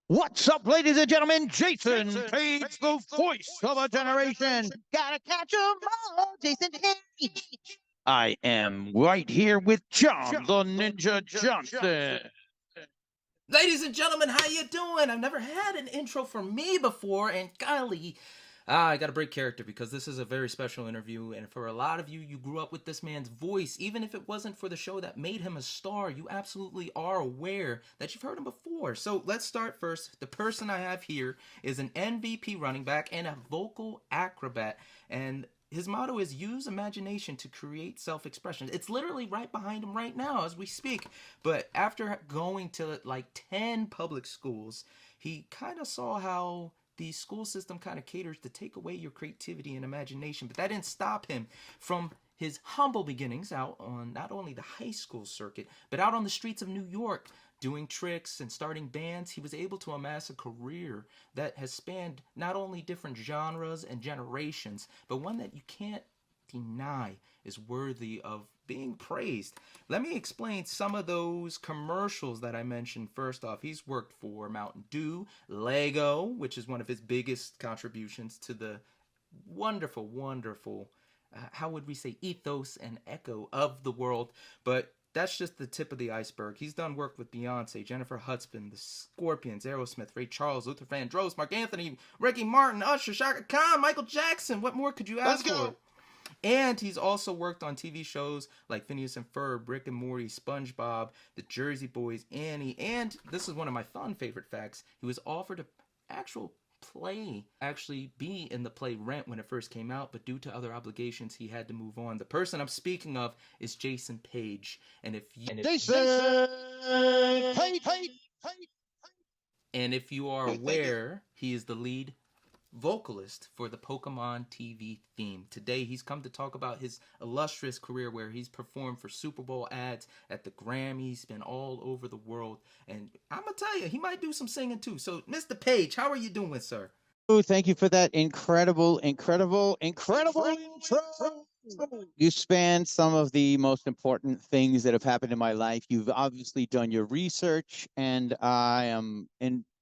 What's up, ladies and gentlemen? Jasonpaige, the voice of a generation. Gotta catch 'em all, Jasonpaige. I am right here with John the Ninja Johnson. Ladies and gentlemen, how you doing? I've never had an intro for me before, and golly, I gotta break character because this is a very special interview, and for a lot of you, you grew up with this man's voice. Even if it wasn't for the show that made him a star, you absolutely are aware that you've heard him before. So let's start first. The person I have here is an MVP running back and a vocal acrobat, and his motto is use imagination to create self-expression. It's literally right behind him right now as we speak. But after going to like 10 public schools, he kind of saw how the school system kind of caters to take away your creativity and imagination. But that didn't stop him from his humble beginnings out on not only the high school circuit, but out on the streets of New York, doing tricks and starting bands. He was able to amass a career that has spanned not only different genres and generations, but one that you can't deny is worthy of being praised. Let me explain some of those commercials that I mentioned. First off, he's worked for Mountain Dew, Lego, which is one of his biggest contributions to the wonderful, how would we say, ethos and echo of the world. But that's just the tip of the iceberg. He's done work with Beyonce, Jennifer Hudson, the Scorpions, Aerosmith, Ray Charles, Luther Vandross, Mark Anthony, Ricky Martin, Usher, Shaka Khan, Michael Jackson. What more could you ask for? And he's also worked on TV shows like Phineas and Ferb, Rick and Morty, Spongebob, The Jersey Boys, Annie, and this is one of my fun favorite facts. He was offered an actual actually be in the play Rent when it first came out, but due to other obligations he had to move on. The person I'm speaking of is Jasonpaige, and if you are aware, he is the lead vocalist for the Pokemon TV theme. Today he's come to talk about his illustrious career where he's performed for Super Bowl ads, at the Grammys, been all over the world, and I'm gonna tell you, he might do some singing too. So Mr. Paige, how are you doing, sir? Oh, thank you for that incredible intro. You span some of the most important things that have happened in my life. You've obviously done your research, and I am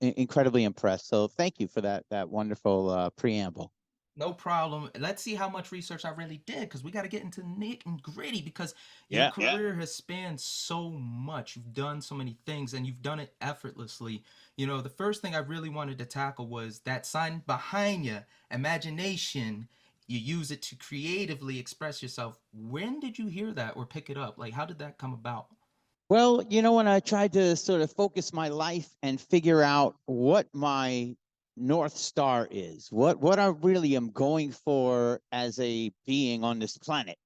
incredibly impressed. So thank you for that wonderful preamble. No problem. Let's see how much research I really did, because we got to get into nitty and gritty, because your career has spanned so much. You've done so many things, and you've done it effortlessly. You know, the first thing I really wanted to tackle was that sign behind you, imagination. You use it to creatively express yourself. When did you hear that or pick it up? Like, how did that come about? Well, when I tried to sort of focus my life and figure out what my North Star is, what I really am going for as a being on this planet,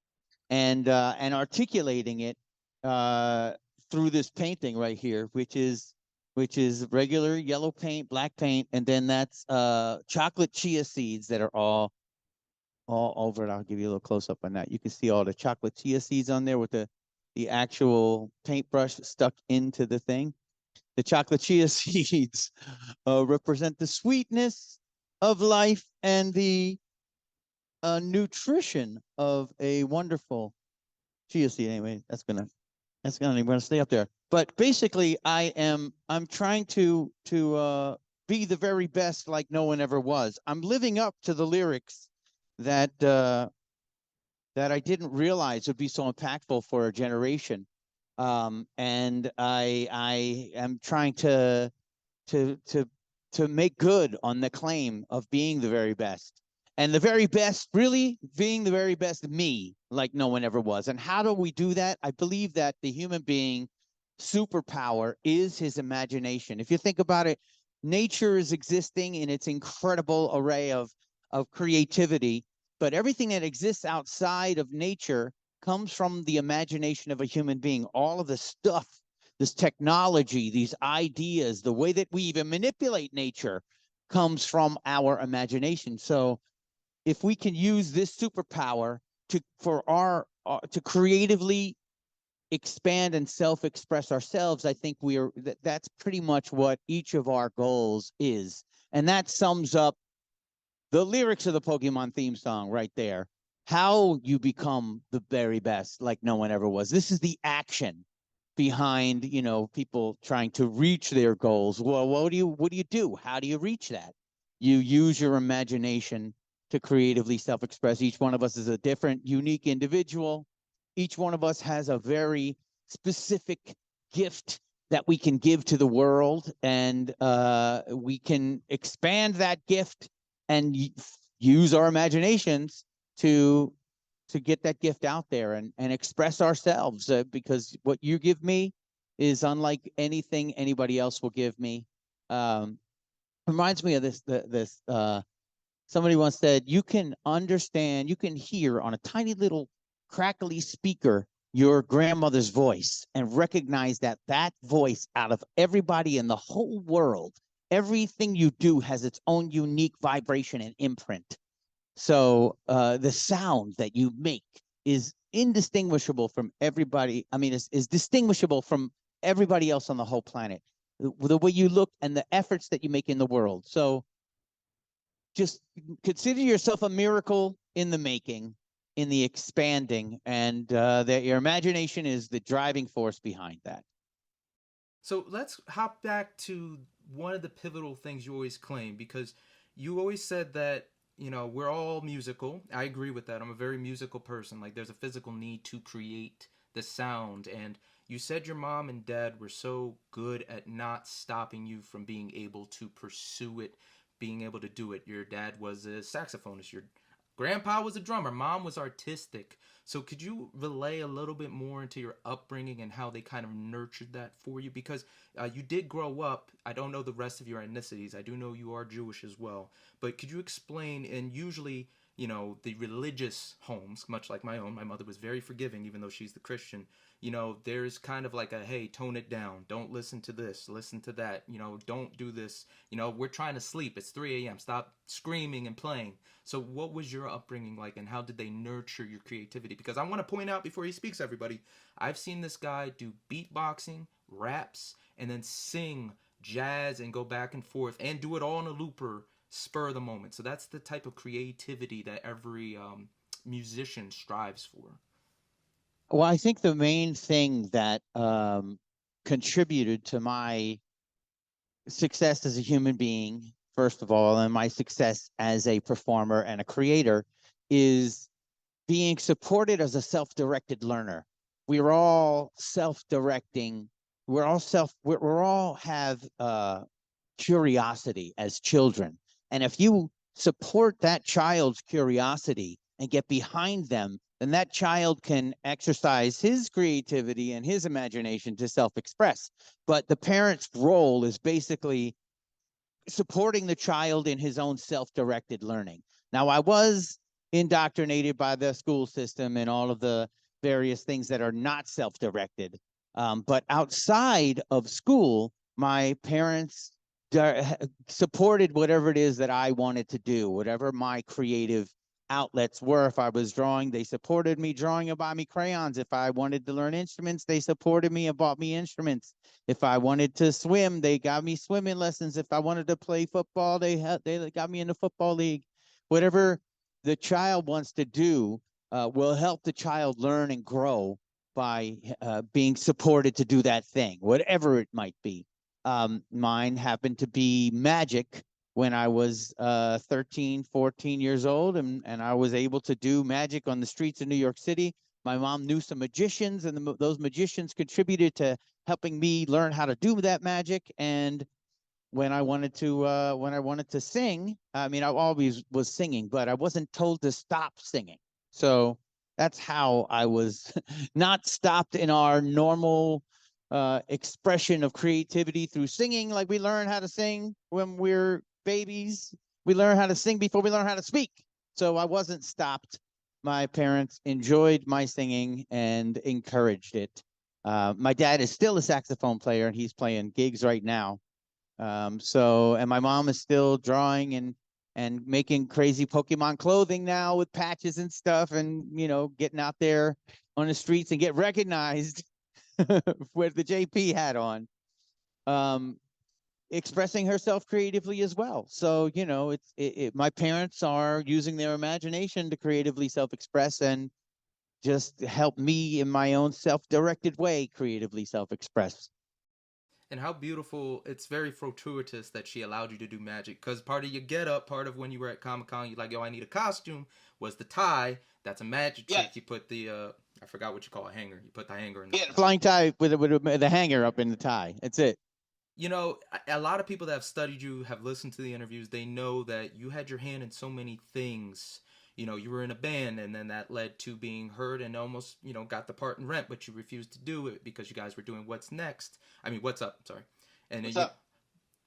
and articulating it through this painting right here, which is regular yellow paint, black paint, and then that's chocolate chia seeds that are all over it. I'll give you a little close up on that. You can see all the chocolate chia seeds on there with the actual paintbrush stuck into the thing. The chocolate chia seeds represent the sweetness of life and the nutrition of a wonderful chia seed. Anyway, that's gonna stay up there. But basically, I'm trying to be the very best, like no one ever was. I'm living up to the lyrics that I didn't realize would be so impactful for a generation. And I am trying to make good on the claim of being the very best, and the very best really being the very best me, like no one ever was. And how do we do that? I believe that the human being superpower is his imagination. If you think about it, nature is existing in its incredible array of creativity, but everything that exists outside of nature comes from the imagination of a human being. All of the stuff, this technology, these ideas, the way that we even manipulate nature comes from our imagination. So if we can use this superpower to creatively expand and self-express ourselves, I think that's pretty much what each of our goals is. And that sums up the lyrics of the Pokemon theme song right there. How you become the very best, like no one ever was. This is the action. behind, you know, people trying to reach their goals. Well, what do you do? How do you reach that? You use your imagination to creatively self-express. Each one of us is a different, unique individual. Each one of us has a very specific gift that we can give to the world, and we can expand that gift and use our imaginations to get that gift out there and express ourselves, because what you give me is unlike anything anybody else will give me. Reminds me of this somebody once said, you can understand, you can hear on a tiny little crackly speaker your grandmother's voice and recognize that voice out of everybody in the whole world. Everything you do has its own unique vibration and imprint. So the sound that you make is indistinguishable from everybody. I mean, is distinguishable from everybody else on the whole planet. The way you look and the efforts that you make in the world. So just consider yourself a miracle in the making, in the expanding, and that your imagination is the driving force behind that. So let's hop back to one of the pivotal things you always claim, because you always said that, you know, we're all musical. I agree with that. I'm a very musical person. Like, there's a physical need to create the sound. And you said your mom and dad were so good at not stopping you from being able to pursue it, being able to do it. Your dad was a saxophonist. Your grandpa was a drummer. Mom was artistic. So could you relay a little bit more into your upbringing and how they kind of nurtured that for you? Because you did grow up. I don't know the rest of your ethnicities. I do know you are Jewish as well. But could you explain, and usually, you know, the religious homes, much like my own, my mother was very forgiving, even though she's the Christian, you know, there's kind of like a, hey, tone it down. Don't listen to this. Listen to that. You know, don't do this. You know, we're trying to sleep. It's 3 a.m. Stop screaming and playing. So what was your upbringing like, and how did they nurture your creativity? Because I want to point out before he speaks, everybody, I've seen this guy do beatboxing, raps, and then sing jazz and go back and forth and do it all in a looper, spur of the moment. So that's the type of creativity that every musician strives for. Well, I think the main thing that contributed to my success as a human being, first of all, and my success as a performer and a creator, is being supported as a self-directed learner. We're all self-directing. We're all have curiosity as children. And if you support that child's curiosity and get behind them, then that child can exercise his creativity and his imagination to self-express. But the parent's role is basically supporting the child in his own self-directed learning. Now, I was indoctrinated by the school system and all of the various things that are not self-directed. But outside of school, my parents supported whatever it is that I wanted to do, whatever my creative outlets were. If I was drawing, they supported me drawing and bought me crayons. If I wanted to learn instruments, they supported me and bought me instruments. If I wanted to swim, they got me swimming lessons. If I wanted to play football, they got me in the football league. Whatever the child wants to do will help the child learn and grow by being supported to do that thing, whatever it might be. Mine happened to be magic when I was 13, 14 years old, and I was able to do magic on the streets of New York City. My mom knew some magicians, and those magicians contributed to helping me learn how to do that magic. And when I wanted to sing, I mean, I always was singing, but I wasn't told to stop singing. So that's how I was not stopped in our normal expression of creativity through singing. Like, we learn how to sing when we're babies. We learn how to sing before we learn how to speak. So I wasn't stopped. My parents enjoyed my singing and encouraged it. My dad is still a saxophone player, and he's playing gigs right now. And my mom is still drawing and making crazy Pokemon clothing now with patches and stuff, and, you know, getting out there on the streets and get recognized with the JP hat on. Expressing herself creatively as well. So, you know, my parents are using their imagination to creatively self-express, and just helped me in my own self-directed way creatively self-express. And how beautiful, it's very fortuitous that she allowed you to do magic, because part of your get up, part of when you were at Comic-Con, you're like, yo, I need a costume, was the tie. That's a magic Yeah. trick. You put the I forgot what you call a hanger. You put the hanger in Yeah, flying tie with the hanger up in the tie. That's it. You know, a lot of people that have studied you, have listened to the interviews, they know that you had your hand in so many things. You know, you were in a band, and then that led to being heard and almost, you know, got the part in Rent, but you refused to do it because you guys were doing What's Next. I mean, What's Up, sorry. And What's then up?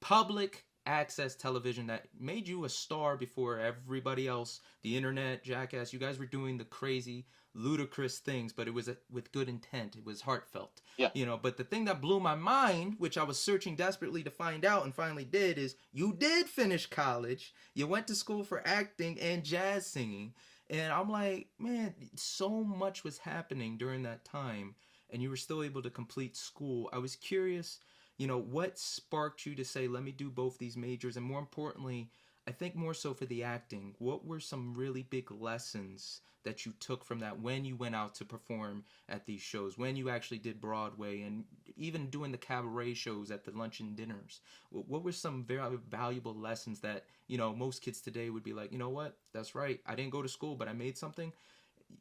public access television that made you a star before everybody else, the internet, Jackass. You guys were doing the crazy, ludicrous things, but it was with good intent. It was heartfelt. Yeah. You know, but the thing that blew my mind, which I was searching desperately to find out and finally did, is you did finish college. You went to school for acting and jazz singing. And I'm like, man, so much was happening during that time, and you were still able to complete school. I was curious, you know, what sparked you to say, let me do both these majors? And more importantly, I think more so for the acting, what were some really big lessons that you took from that when you went out to perform at these shows, when you actually did Broadway, and even doing the cabaret shows at the lunch and dinners? What were some very valuable lessons that, you know, most kids today would be like, you know what, that's right, I didn't go to school, but I made something?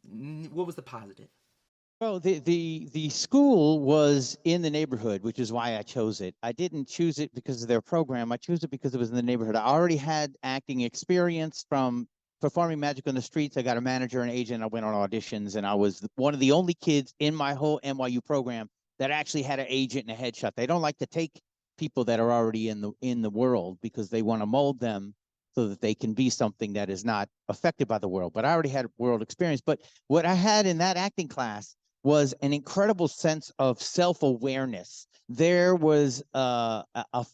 What was the positive? Well, the school was in the neighborhood, which is why I chose it. I didn't choose it because of their program. I chose it because it was in the neighborhood. I already had acting experience from performing magic on the streets. I got a manager and agent. I went on auditions, and I was one of the only kids in my whole NYU program that actually had an agent and a headshot. They don't like to take people that are already in the world because they want to mold them so that they can be something that is not affected by the world. But I already had world experience. But what I had in that acting class was an incredible sense of self-awareness. There was a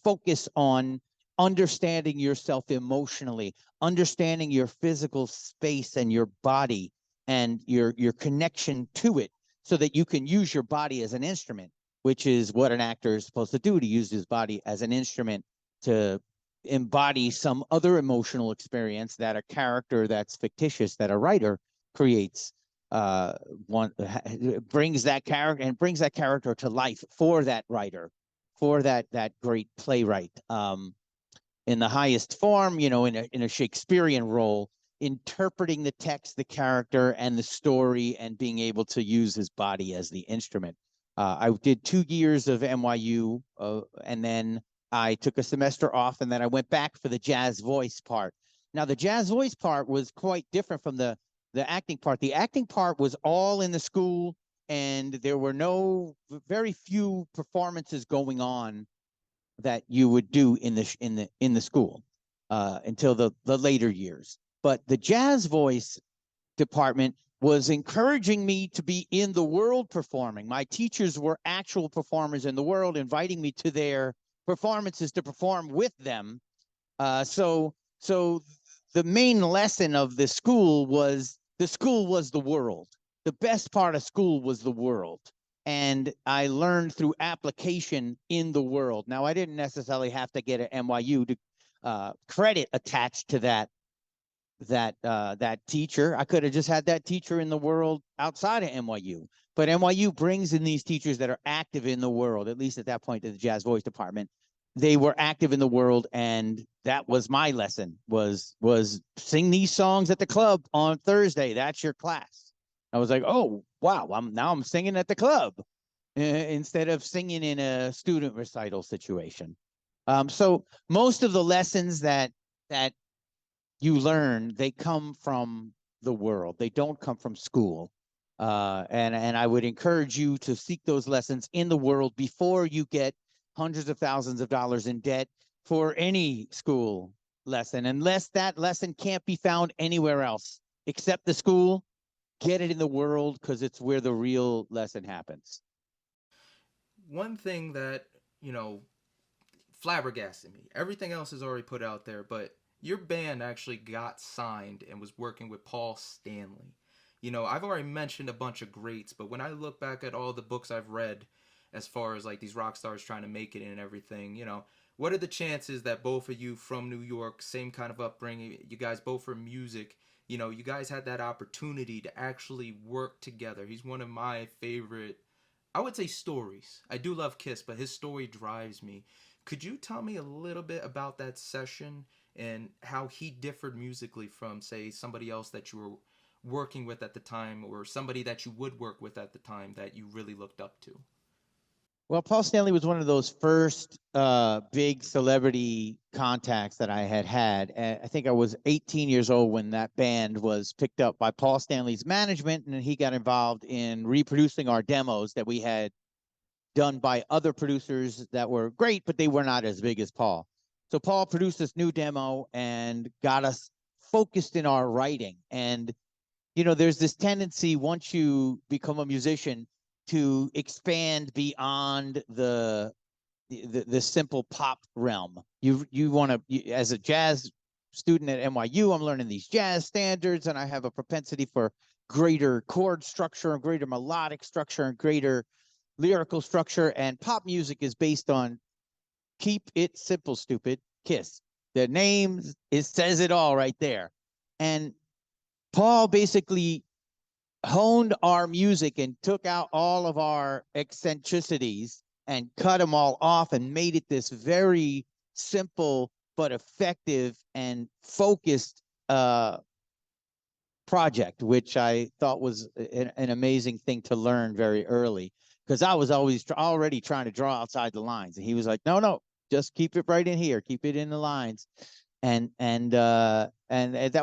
focus on understanding yourself emotionally, understanding your physical space and your body and your connection to it, so that you can use your body as an instrument, which is what an actor is supposed to do, to use his body as an instrument to embody some other emotional experience that a character that's fictitious, that a writer creates, one brings that character to life for that writer, for that great playwright, in the highest form, you know, in a Shakespearean role, interpreting the text, the character, and the story, and being able to use his body as the instrument. I did 2 years of NYU, and then I took a semester off, and then I went back for the jazz voice part. Now, the jazz voice part was quite different from the acting part. The acting part was all in the school, and there were very few performances going on that you would do in the school until the later years. But the jazz voice department was encouraging me to be in the world performing. My teachers were actual performers in the world, inviting me to their performances to perform with them. So the main lesson of the school was the world. The best part of school was the world. And I learned through application in the world. Now, I didn't necessarily have to get an NYU to credit attached to that teacher. I could have just had that teacher in the world outside of NYU. But NYU brings in these teachers that are active in the world, at least at that point in the jazz voice department. They were active in the world, and that was my lesson, was sing these songs at the club on Thursday. That's your class. I was like, oh, wow, I'm singing at the club instead of singing in a student recital situation. So most of the lessons that you learn, they come from the world. They don't come from school. And I would encourage you to seek those lessons in the world before you get hundreds of thousands of dollars in debt for any school lesson, unless that lesson can't be found anywhere else except the school. Get it in the world, because it's where the real lesson happens. One thing that, you know, flabbergasted me, everything else is already put out there, but your band actually got signed and was working with Paul Stanley. You know, I've already mentioned a bunch of greats, but when I look back at all the books I've read as far as like these rock stars trying to make it and everything, you know, what are the chances that both of you from New York, same kind of upbringing, you guys both from music, you know, you guys had that opportunity to actually work together. He's one of my favorite, I would say, stories. I do love Kiss, but his story drives me. Could you tell me a little bit about that session and how he differed musically from, say, somebody else that you were working with at the time, or somebody that you would work with at the time that you really looked up to? Well, Paul Stanley was one of those first big celebrity contacts that I had. And I think I was 18 years old when that band was picked up by Paul Stanley's management, and he got involved in reproducing our demos that we had done by other producers that were great, but they were not as big as Paul. So Paul produced this new demo and got us focused in our writing. And, you know, there's this tendency once you become a musician to expand beyond the simple pop realm. You want to, as a jazz student at NYU, I'm learning these jazz standards, and I have a propensity for greater chord structure and greater melodic structure and greater lyrical structure. And pop music is based on keep it simple, stupid, Kiss. The name says it all right there. And Paul basically honed our music and took out all of our eccentricities and cut them all off and made it this very simple but effective and focused project, which I thought was an amazing thing to learn very early, because I was always already trying to draw outside the lines, and he was like, no, just keep it right in here, keep it in the lines. And that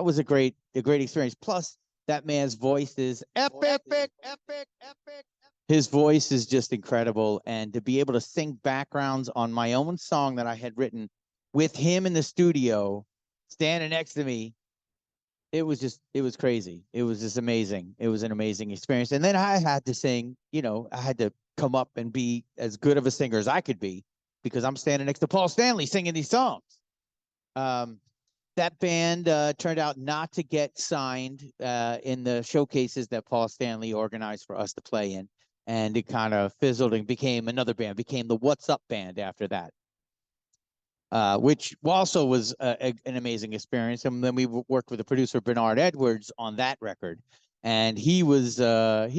was a great experience. Plus, that man's voice is epic. His voice is just incredible. And to be able to sing backgrounds on my own song that I had written with him in the studio, standing next to me, it was crazy. It was just amazing. It was an amazing experience. And then I had to sing, you know, I had to come up and be as good of a singer as I could be, because I'm standing next to Paul Stanley singing these songs. That band turned out not to get signed in the showcases that Paul Stanley organized for us to play in. And it kind of fizzled and became another band, became the What's Up Band after that, which also was an amazing experience. And then we worked with the producer, Bernard Edwards, on that record. And he was kind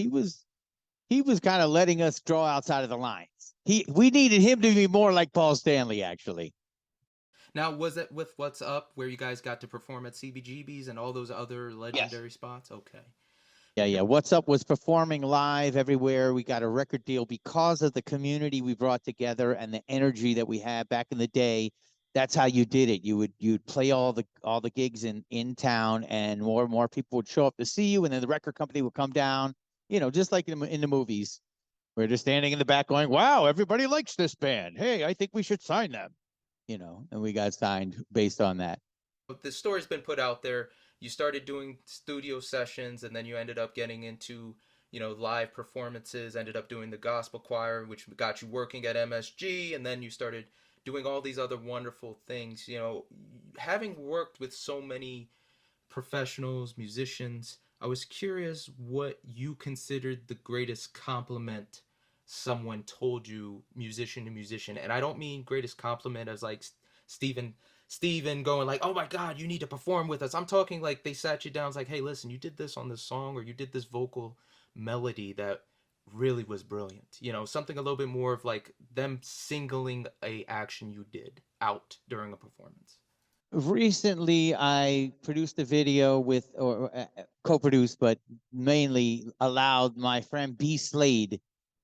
of letting us draw outside of the lines. We needed him to be more like Paul Stanley, actually. Now, was it with What's Up where you guys got to perform at CBGB's and all those other legendary spots? Okay. Yeah. What's Up was performing live everywhere. We got a record deal because of the community we brought together and the energy that we had back in the day. That's how you did it. You'd play all the gigs in town, and more people would show up to see you, and then the record company would come down, you know, just like in the movies. We're just standing in the back going, wow, everybody likes this band. Hey, I think we should sign them. You know, and we got signed based on that. The story's been put out there. You started doing studio sessions, and then you ended up getting into, you know, live performances, ended up doing the gospel choir, which got you working at MSG, and then you started doing all these other wonderful things. You know, having worked with so many professionals, musicians, I was curious what you considered the greatest compliment someone told you, musician to musician. And I don't mean greatest compliment as like Steven going like, oh my God, you need to perform with us. I'm talking like they sat you down, it's like, hey, listen, you did this on this song, or you did this vocal melody that really was brilliant. You know, something a little bit more of like them singling a action you did out during a performance. Recently, I produced a video with, or co-produced, but mainly allowed my friend B SLADE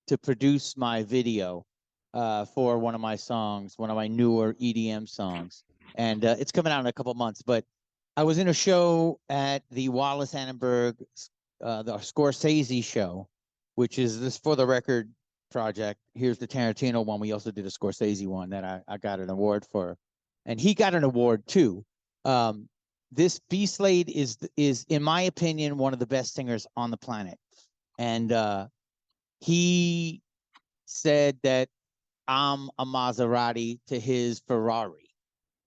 to produce my video for one of my songs, one of my newer EDM songs. And it's coming out in a couple months. But I was in a show at the Wallace Annenberg, the Scorsese show, which is this For the Record project. Here's the Tarantino one. We also did a Scorsese one that I got an award for. And he got an award too. This B SLADE is, in my opinion, one of the best singers on the planet. And he said that I'm a Maserati to his Ferrari.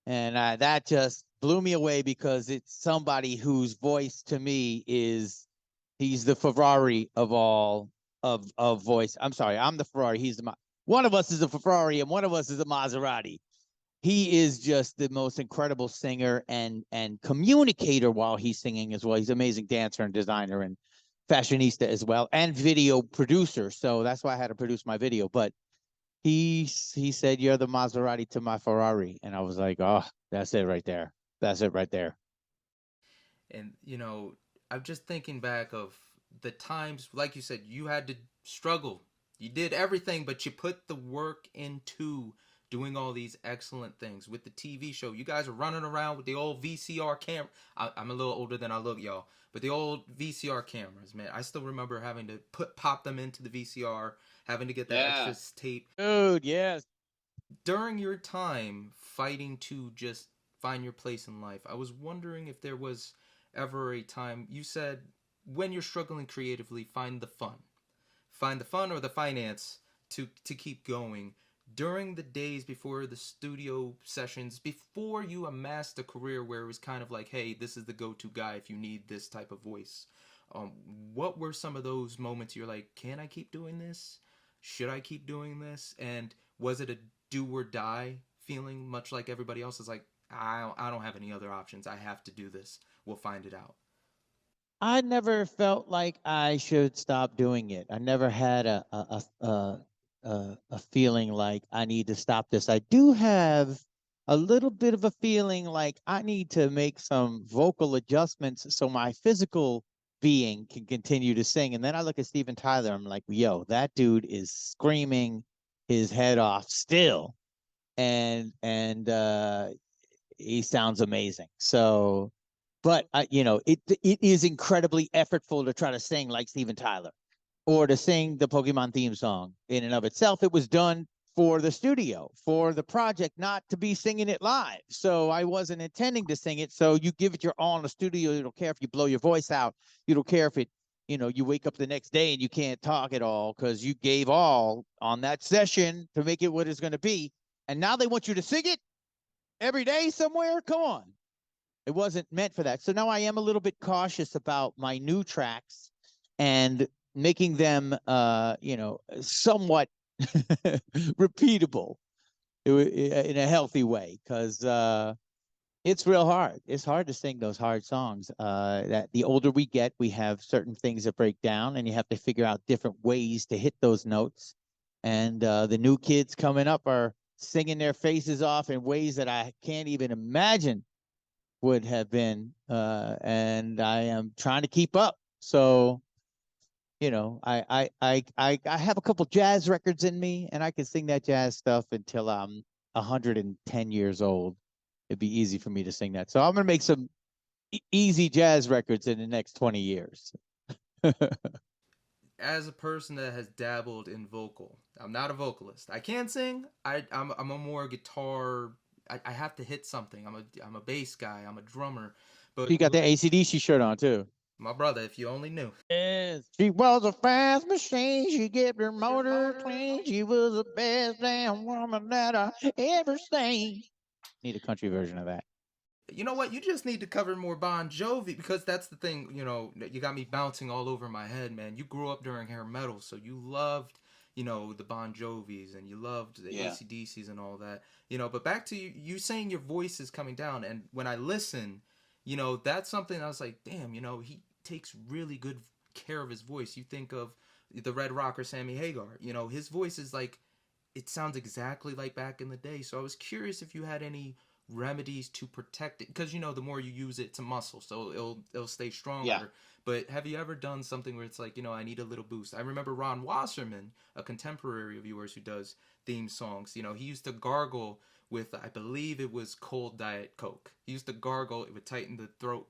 And that just blew me away, because it's somebody whose voice to me he's the Ferrari of all of voice. I'm sorry, I'm the Ferrari. He's one of us is a Ferrari and one of us is a Maserati. he is just the most incredible singer and communicator while he's singing as well. He's an amazing dancer and designer and fashionista as well, and video producer. So that's why I had to produce my video. But he said, "You're the Maserati to my Ferrari," and I was like, "Oh, that's it right there. That's it right there." And I'm just thinking back of the times, like you said, you had to struggle. You did everything, but you put the work into doing all these excellent things with the TV show. You guys are running around with the old VCR camera. I'm a little older than I look, y'all, but the old VCR cameras, man. I still remember having to pop them into the VCR, having to get that extra tape. Dude, yes. During your time fighting to just find your place in life, I was wondering if there was ever a time, you said when you're struggling creatively, find the fun or the finance to keep going. During the days before the studio sessions, before you amassed a career where it was kind of like, hey, this is the go-to guy if you need this type of voice, what were some of those moments you're like, can I keep doing this? Should I keep doing this? And was it a do or die feeling, much like everybody else is like, I don't have any other options, I have to do this, we'll find it out? I never felt like I should stop doing it. I never had a feeling like I need to stop this. I do have a little bit of a feeling like I need to make some vocal adjustments so my physical being can continue to sing. And then I look at Steven Tyler, I'm like, yo, that dude is screaming his head off still. And he sounds amazing. So, but it is incredibly effortful to try to sing like Steven Tyler or to sing the Pokemon theme song in and of itself. It was done for the studio, for the project, not to be singing it live. So I wasn't intending to sing it. So you give it your all in the studio. You don't care if you blow your voice out. You don't care if you wake up the next day and you can't talk at all because you gave all on that session to make it what it's going to be. And now they want you to sing it every day somewhere? Come on. It wasn't meant for that. So now I am a little bit cautious about my new tracks and making them, somewhat repeatable in a healthy way, because it's real hard. It's hard to sing those hard songs. That the older we get, we have certain things that break down, and you have to figure out different ways to hit those notes. And the new kids coming up are singing their faces off in ways that I can't even imagine would have been, and I am trying to keep up. So, I have a couple jazz records in me, and I can sing that jazz stuff until I'm 110 years old. It'd be easy for me to sing that. So I'm gonna make some easy jazz records in the next 20 years. As a person that has dabbled in vocal, I'm not a vocalist. I can sing. I'm a more guitar. I have to hit something. I'm a bass guy. I'm a drummer. But you got the AC/DC shirt on too. My brother, if you only knew. Yes. She was a fast machine. She kept her motor clean. She was the best damn woman that I ever seen. Need a country version of that. You know what? You just need to cover more Bon Jovi, because that's the thing. You got me bouncing all over my head, man. You grew up during hair metal, so you loved, the Bon Jovis, and you loved the AC/DCs and all that. But back to you saying your voice is coming down, and when I listen, that's something I was like, damn, he takes really good care of his voice. You think of the Red Rocker Sammy Hagar, his voice is like, it sounds exactly like back in the day. So I was curious if you had any remedies to protect it, because the more you use it, it's a muscle, so it'll stay stronger. Yeah. But have you ever done something where it's like, I need a little boost? I remember Ron Wasserman, a contemporary of yours who does theme songs, he used to gargle with, I believe it was cold Diet Coke. He used to gargle, it would tighten the throat,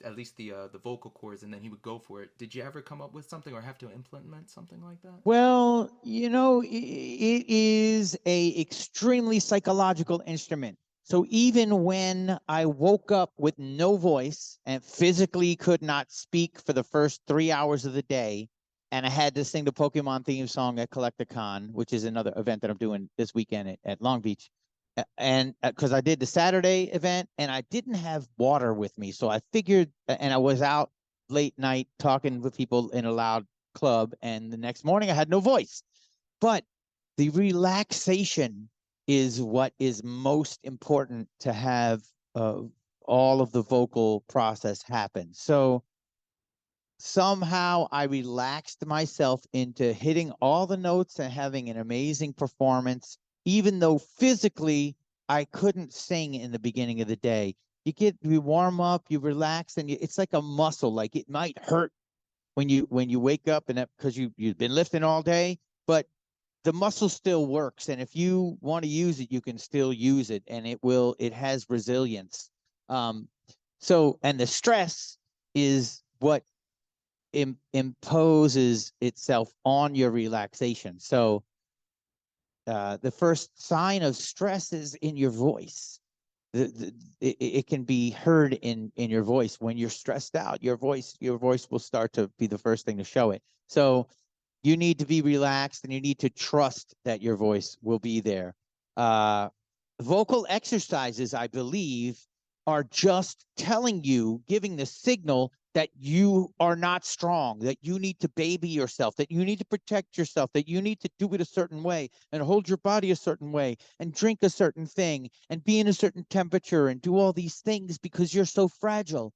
at least the vocal cords, and then he would go for it. Did you ever come up with something or have to implement something like that? Well, it is a extremely psychological instrument. So even when I woke up with no voice and physically could not speak for the first 3 hours of the day, and I had to sing the Pokemon theme song at Collecticon, which is another event that I'm doing this weekend at Long Beach, and because I did the Saturday event and I didn't have water with me, so I figured, and I was out late night talking with people in a loud club, and the next morning I had no voice. But the relaxation is what is most important to have all of the vocal process happen. So somehow I relaxed myself into hitting all the notes and having an amazing performance, even though physically I couldn't sing in the beginning of the day. You warm up, you relax, and it's like a muscle. Like it might hurt when you wake up, and because you've been lifting all day, but the muscle still works, and if you want to use it, you can still use it, and it has resilience. So, and the stress is what imposes itself on your relaxation. So the first sign of stress is in your voice. It can be heard in your voice. When you're stressed out, your voice will start to be the first thing to show it. So you need to be relaxed, and you need to trust that your voice will be there. Vocal exercises, I believe, are just telling you, giving the signal that you are not strong, that you need to baby yourself, that you need to protect yourself, that you need to do it a certain way and hold your body a certain way and drink a certain thing and be in a certain temperature and do all these things because you're so fragile.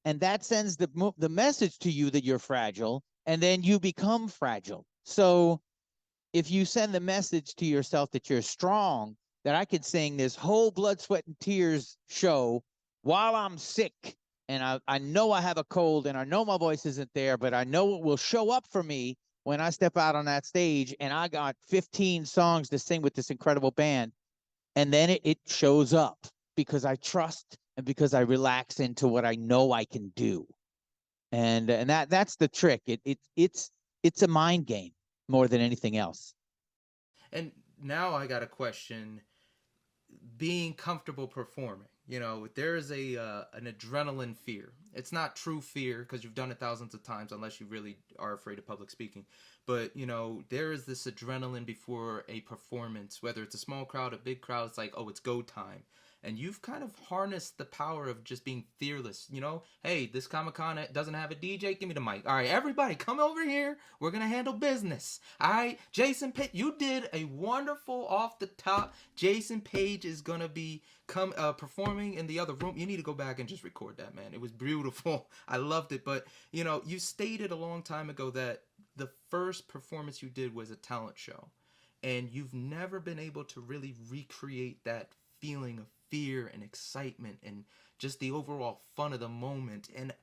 And that sends the message to you that you're fragile, and then you become fragile. So if you send the message to yourself that you're strong, that I could sing this whole blood, sweat, and tears show while I'm sick, and I know I have a cold, and I know my voice isn't there, but I know it will show up for me when I step out on that stage, and I got 15 songs to sing with this incredible band, and then it shows up because I trust and because I relax into what I know I can do. And that's the trick. It's a mind game more than anything else. And now I got a question. Being comfortable performing, there is an adrenaline fear. It's not true fear because you've done it thousands of times, unless you really are afraid of public speaking. But there is this adrenaline before a performance, whether it's a small crowd, a big crowd. It's like, oh, it's go time. And you've kind of harnessed the power of just being fearless. Hey, this Comic-Con doesn't have a DJ. Give me the mic. All right, everybody, come over here. We're going to handle business. All right, Jasonpaige, you did a wonderful off the top. Jasonpaige is going to be performing in the other room. You need to go back and just record that, man. It was beautiful. I loved it. But, you stated a long time ago that the first performance you did was a talent show. And you've never been able to really recreate that feeling of fear and excitement and just the overall fun of the moment. And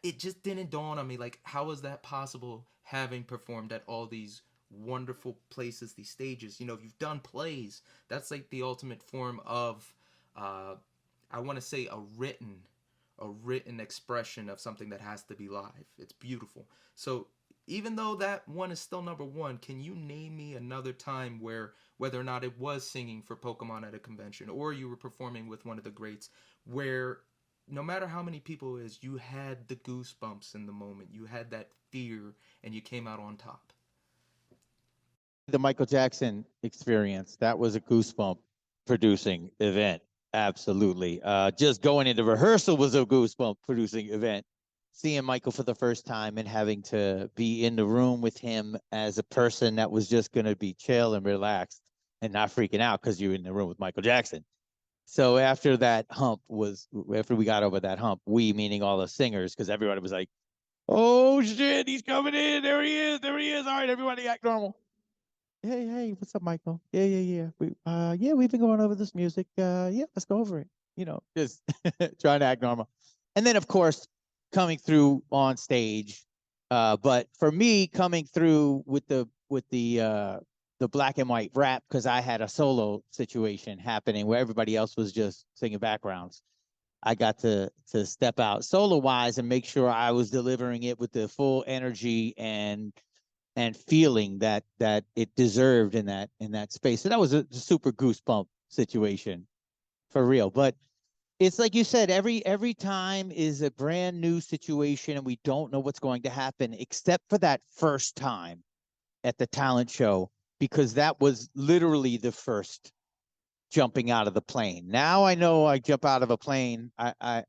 it just didn't dawn on me, like, how is that possible, having performed at all these wonderful places, these stages? You've done plays. That's like the ultimate form of I want to say a written expression of something that has to be live. It's beautiful. So even though that one is still number one, can you name me another time where, whether or not it was singing for Pokemon at a convention or you were performing with one of the greats, where no matter how many people it is, you had the goosebumps in the moment, you had that fear, and you came out on top? The Michael Jackson experience, that was a goosebump producing event. Absolutely. Just going into rehearsal was a goosebump producing event. Seeing Michael for the first time and having to be in the room with him as a person that was just going to be chill and relaxed and not freaking out because you're in the room with Michael Jackson. So after we got over that hump, we, meaning all the singers, because everybody was like, oh shit, he's coming in. There he is. All right, everybody act normal. Hey, what's up, Michael? Yeah. We've been going over this music. Yeah, let's go over it. Just trying to act normal. And then, of course, coming through on stage. But for me, coming through with the black and white rap, because I had a solo situation happening where everybody else was just singing backgrounds. I got to step out solo wise and make sure I was delivering it with the full energy and feeling that it deserved in that space. So that was a super goosebump situation for real. But it's like you said, every time is a brand new situation, and we don't know what's going to happen, except for that first time at the talent show, because that was literally the first jumping out of the plane. Now I know I jump out of a plane. I've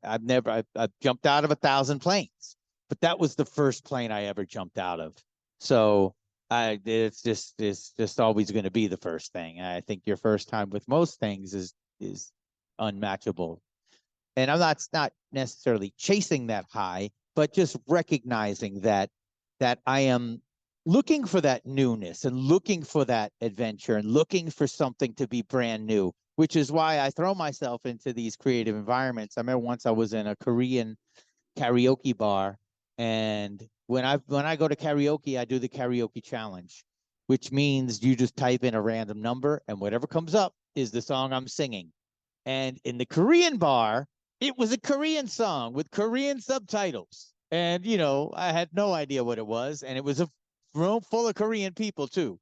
jumped out of 1,000 planes, but that was the first plane I ever jumped out of. So it's just always going to be the first thing. I think your first time with most things is unmatchable. And I'm not necessarily chasing that high, but just recognizing that I am looking for that newness and looking for that adventure and looking for something to be brand new, which is why I throw myself into these creative environments. I remember once I was in a Korean karaoke bar, and when I go to karaoke, I do the karaoke challenge, which means you just type in a random number and whatever comes up is the song I'm singing. And in the Korean bar, it was a Korean song with Korean subtitles. And, I had no idea what it was. And it was a room full of Korean people, too.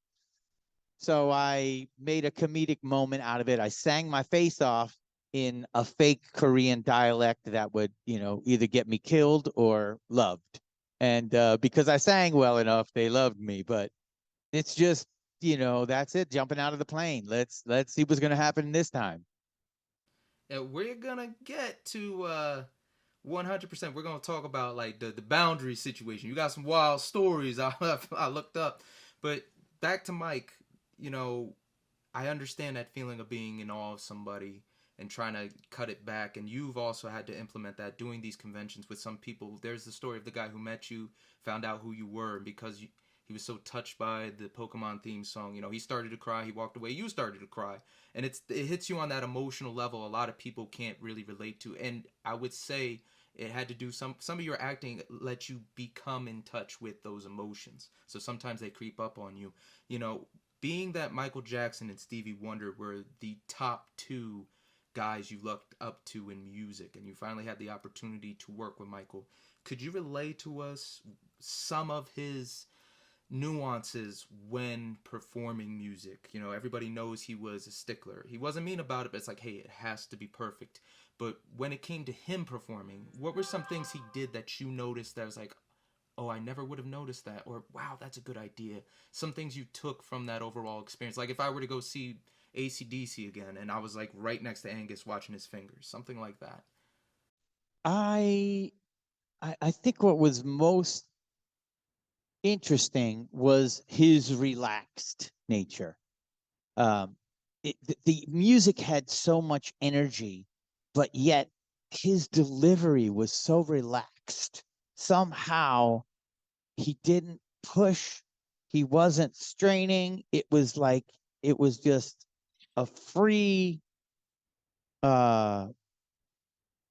So I made a comedic moment out of it. I sang my face off in a fake Korean dialect that would, either get me killed or loved. And because I sang well enough, they loved me. But it's just, that's it. Jumping out of the plane. Let's see what's going to happen this time. And we're gonna get to 100%. We're gonna talk about like the boundary situation. You got some wild stories I looked up, but back to Mike. I understand that feeling of being in awe of somebody and trying to cut it back. And you've also had to implement that doing these conventions with some people. There's the story of the guy who met you, found out who you were, and because he was so touched by the Pokemon theme song, he started to cry. He walked away. You started to cry, and it hits you on that emotional level. A lot of people can't really relate to, and I would say it had to do some of your acting let you become in touch with those emotions. So sometimes they creep up on you. Being that Michael Jackson and Stevie Wonder were the top two guys you looked up to in music, and you finally had the opportunity to work with Michael, could you relay to us some of his nuances when performing music? Everybody knows he was a stickler. He wasn't mean about it, but it's like, hey, it has to be perfect. But when it came to him performing, what were some things he did that you noticed that was like, oh, I never would have noticed that, or wow, that's a good idea? Some things you took from that overall experience. Like if I were to go see AC/DC again and I was like right next to Angus watching his fingers, something like that. I think what was most interesting was his relaxed nature. The music had so much energy, but yet his delivery was so relaxed. Somehow he didn't push. He wasn't straining. It was just a free,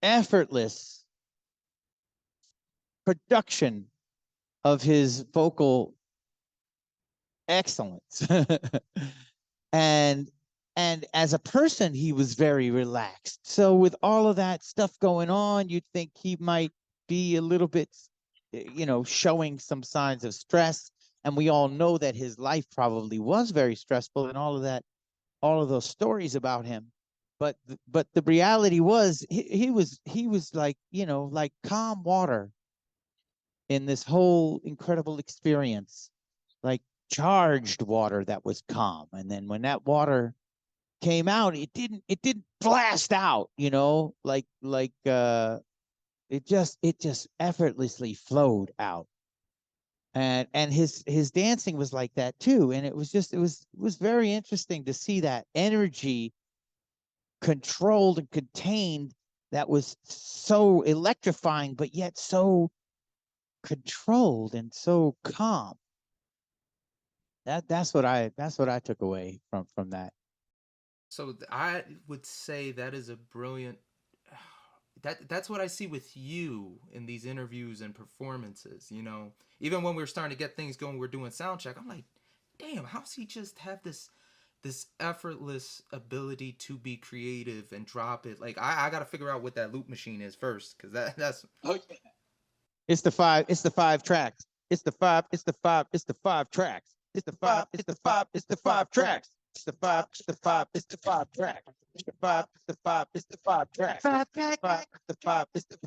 effortless production of his vocal excellence. and and as a person, he was very relaxed. So with all of that stuff going on, you'd think he might be a little bit, showing some signs of stress. And we all know that his life probably was very stressful and all of that, all of those stories about him. But the reality was he was like, like calm water in this whole incredible experience, like charged water that was calm. And then when that water came out, it didn't blast out, it just effortlessly flowed out. And his dancing was like that too. And it was very interesting to see that energy controlled and contained, that was so electrifying, but yet so controlled and so calm. That's what I took away from that. So I would say that is a brilliant. That's what I see with you in these interviews and performances. Even when we're starting to get things going, we're doing sound check. I'm like, damn, how's he just have this effortless ability to be creative and drop it? Like I got to figure out what that loop machine is first, because that's Oh, yeah. It's the five tracks. It's the five tracks. It's the five tracks. It's the five tracks. It's the five tracks. It's the five tracks. It's the five tracks. It's the five. It's the five tracks. It's the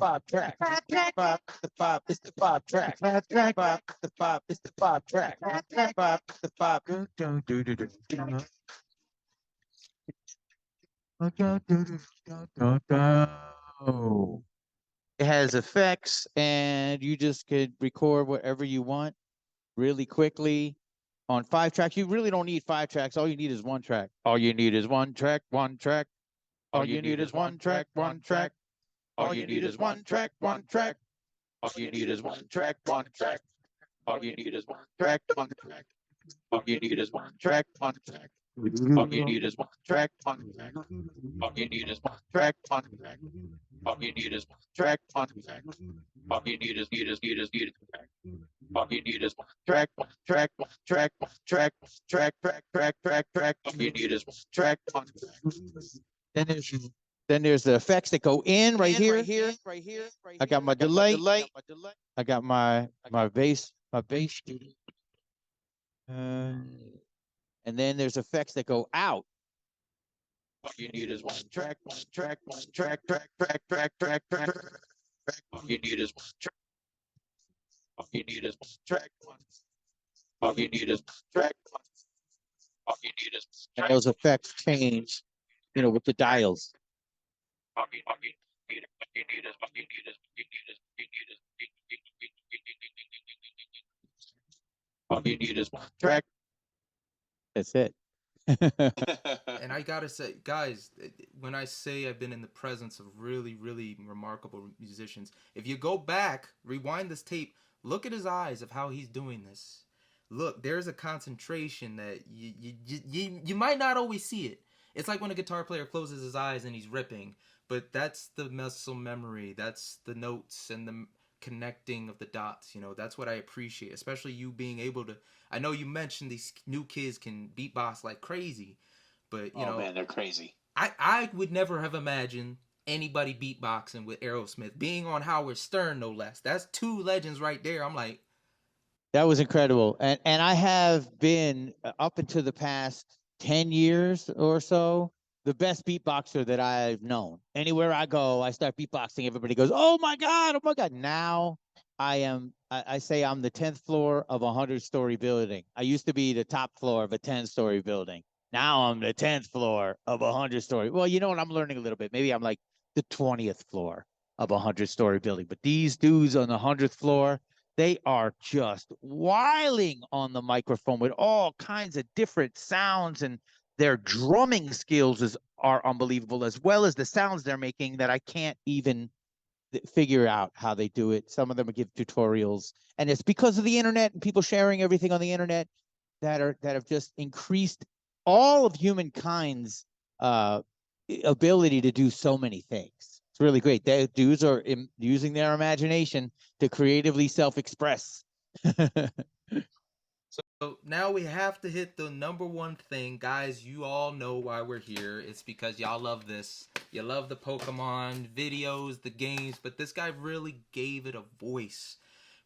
five. It has effects, and you just could record whatever you want really quickly. on 5 tracks. You really don't need 5 tracks. All you need is 1 track. All you need is 1 track, 1 track. All you need is 1 track, 1 track. All you need is 1 track, 1 track. All you need is 1 track, 1 track. All you need is 1 track, 1 track. All you need is 1 track, 1 track. All you need is 1 track, 1 track. All you need is 1 track, 1 track. All you need is 1 track, 1 track. All you need is track. All you need is 1 track, 1 track, 1 track, 1 track, track. All you need is 1 track, 1 track. Then there's the effects that go in right here. I got my delay. I got my bass. And then there's effects that go out. All you need is 1 track, 1 track, 1 track, track. All you need is 1 track. All you need is 1 track, 1. All you need is 1 track, 1. All you need is 1 track. And those effects change, with the dials. All you need is 1 track. That's it. And I gotta say, guys, when I say I've been in the presence of really, really remarkable musicians, if you go back, rewind this tape, look at his eyes of how he's doing this. Look, there's a concentration that you might not always see it. It's like when a guitar player closes his eyes and he's ripping, but that's the muscle memory. That's the notes and the connecting of the dots. That's what I appreciate, especially you being able to. I know you mentioned these new kids can beatbox like crazy, but man, they're crazy. I would never have imagined anybody beatboxing with Aerosmith, being on Howard Stern, no less. That's 2 legends right there. I'm like, that was incredible. And I have been, up into the past 10 years or so, the best beatboxer that I've known. Anywhere I go, I start beatboxing. Everybody goes, oh my God. Now I say I'm the 10th floor of a 100-story building. I used to be the top floor of a 10-story building. Now I'm the 10th floor of a 100-story. Well, you know what? I'm learning a little bit. Maybe I'm like the 20th floor of a 100-story building. But these dudes on the 100th floor, they are just whiling on the microphone with all kinds of different sounds, and their drumming skills are unbelievable, as well as the sounds they're making that I can't even figure out how they do it. Some of them give tutorials, and it's because of the internet and people sharing everything on the internet that have just increased all of humankind's ability to do so many things. It's really great. The dudes are using their imagination to creatively self-express. So now we have to hit the number one thing. Guys, you all know why we're here. It's because y'all love this. You love the Pokemon videos, the games, but this guy really gave it a voice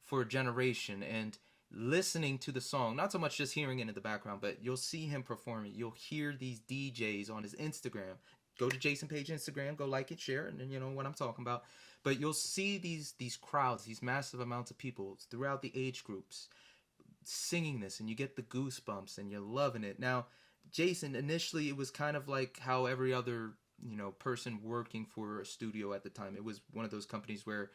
for a generation. And listening to the song, not so much just hearing it in the background, but you'll see him perform it. You'll hear these DJs on his Instagram. Go to Jasonpaige Instagram, go like it, share it, and you know what I'm talking about. But you'll see these crowds, these massive amounts of people throughout the age groups singing this, and you get the goosebumps and you're loving it. Now, Jason, initially it was kind of like how every other person working for a studio at the time, it was one of those companies where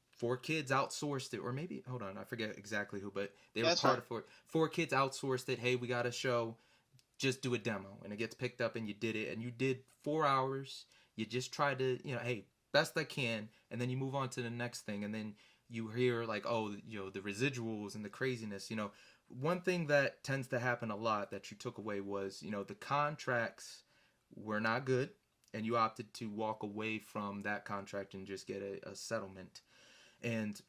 4 kids outsourced it, or maybe, hold on, I forget exactly who, but they were part of 4 kids outsourced it. Hey, we got a show, just do a demo, and it gets picked up, and you did it, and you did 4 hours. You just tried to hey, best I can, and then you move on to the next thing, and then you hear like, oh, the residuals and the craziness. One thing that tends to happen a lot that you took away was, the contracts were not good, and you opted to walk away from that contract and just get a settlement. And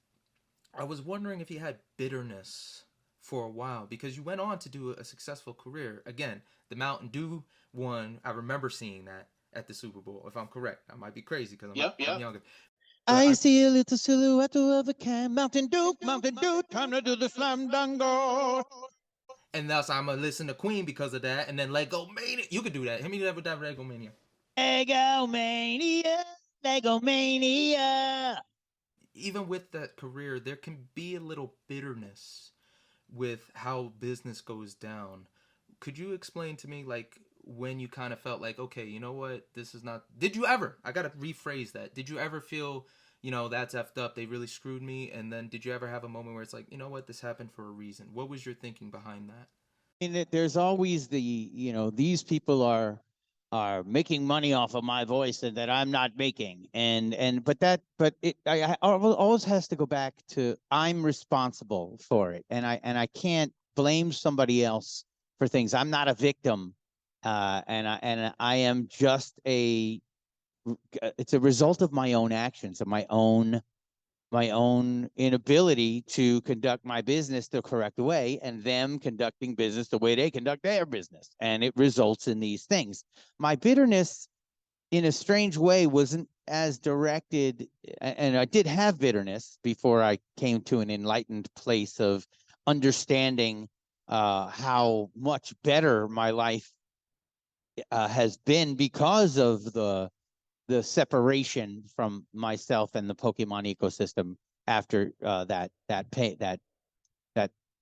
I was wondering if you had bitterness for a while, because you went on to do a successful career. Again, the Mountain Dew one, I remember seeing that at the Super Bowl, if I'm correct. I might be crazy because I'm younger. I see a little silhouette of a can. Mountain Dew, time to do the slam dango. And thus I'm going to listen to Queen because of that, and then Lego Mania. You could do that. Hit me with that Lego Mania. Lego Mania, Lego Mania. Even with that career, there can be a little bitterness with how business goes down. Could you explain to me, like, when you kind of felt like, okay, you know what, this is not... Did you ever, I got to rephrase that, did you ever feel you know, that's effed up. They really screwed me. And then did you ever have a moment where it's like, you know what, this happened for a reason? What was your thinking behind that? There's always these people are making money off of my voice and that I'm not making. I always has to go back to I'm responsible for it. And I can't blame somebody else for things. I'm not a victim. And I am just it's a result of my own actions, of my own inability to conduct my business the correct way and them conducting business the way they conduct their business. And it results in these things. My bitterness, in a strange way, wasn't as directed. And I did have bitterness before I came to an enlightened place of understanding how much better my life has been because of the separation from myself and the Pokemon ecosystem after that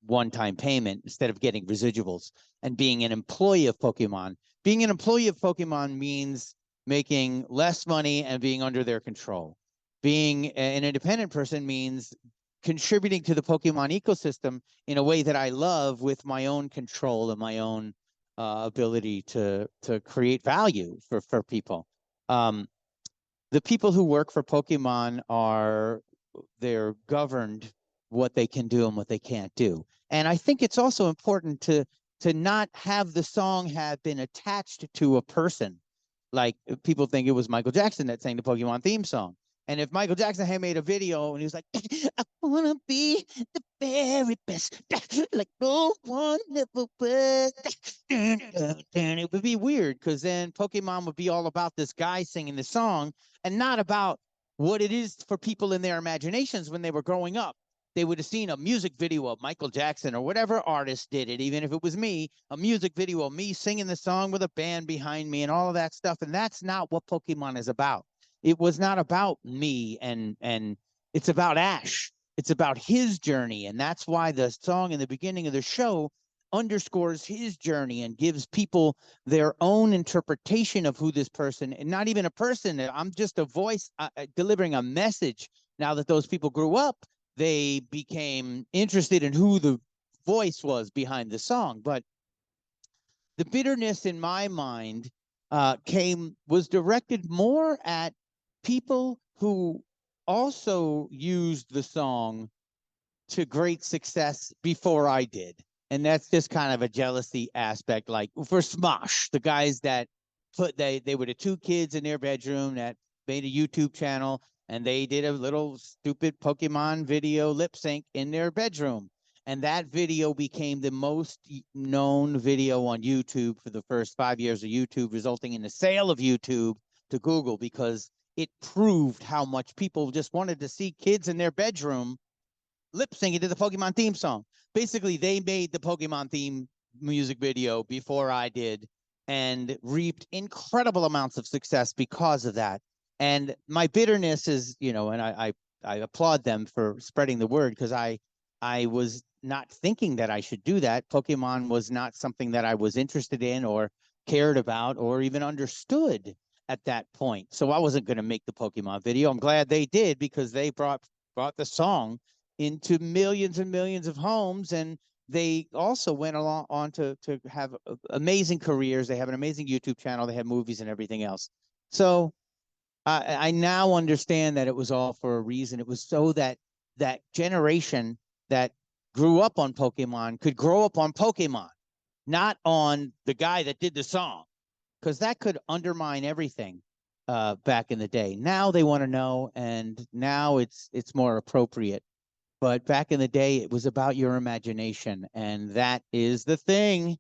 one-time payment, instead of getting residuals and being an employee of Pokemon. Being an employee of Pokemon means making less money and being under their control. Being an independent person means contributing to the Pokemon ecosystem in a way that I love, with my own control and my own ability to create value for people. The people who work for Pokemon they're governed what they can do and what they can't do. And I think it's also important to not have the song have been attached to a person. Like, people think it was Michael Jackson that sang the Pokemon theme song. And if Michael Jackson had made a video and he was like, I want to be the very best, like no one ever was, it would be weird, because then Pokemon would be all about this guy singing the song and not about what it is for people in their imaginations when they were growing up. They would have seen a music video of Michael Jackson or whatever artist did it, even if it was me, a music video of me singing the song with a band behind me and all of that stuff. And that's not what Pokemon is about. It was not about me, and it's about Ash. It's about his journey. And that's why the song in the beginning of the show underscores his journey and gives people their own interpretation of who this person, and not even a person. I'm just a voice delivering a message. Now that those people grew up, they became interested in who the voice was behind the song. But the bitterness in my mind was directed more at people who also used the song to great success before I did. And that's just kind of a jealousy aspect. Like for Smosh, the guys that they were the two kids in their bedroom that made a YouTube channel, and they did a little stupid Pokemon video lip sync in their bedroom. And that video became the most known video on YouTube for the first 5 years of YouTube, resulting in the sale of YouTube to Google, because it proved how much people just wanted to see kids in their bedroom lip syncing to the Pokemon theme song. Basically, they made the Pokemon theme music video before I did, and reaped incredible amounts of success because of that. And my bitterness is, and I applaud them for spreading the word, because I was not thinking that I should do that. Pokemon was not something that I was interested in or cared about or even understood at that point. So I wasn't going to make the Pokemon video. I'm glad they did, because they brought the song into millions and millions of homes, and they also went on to have amazing careers. They have an amazing YouTube channel. They have movies and everything else. So I now understand that it was all for a reason. It was so that that generation that grew up on Pokemon could grow up on Pokemon, not on the guy that did the song, because that could undermine everything back in the day. Now they want to know, and now it's more appropriate. But back in the day, it was about your imagination, and that is the thing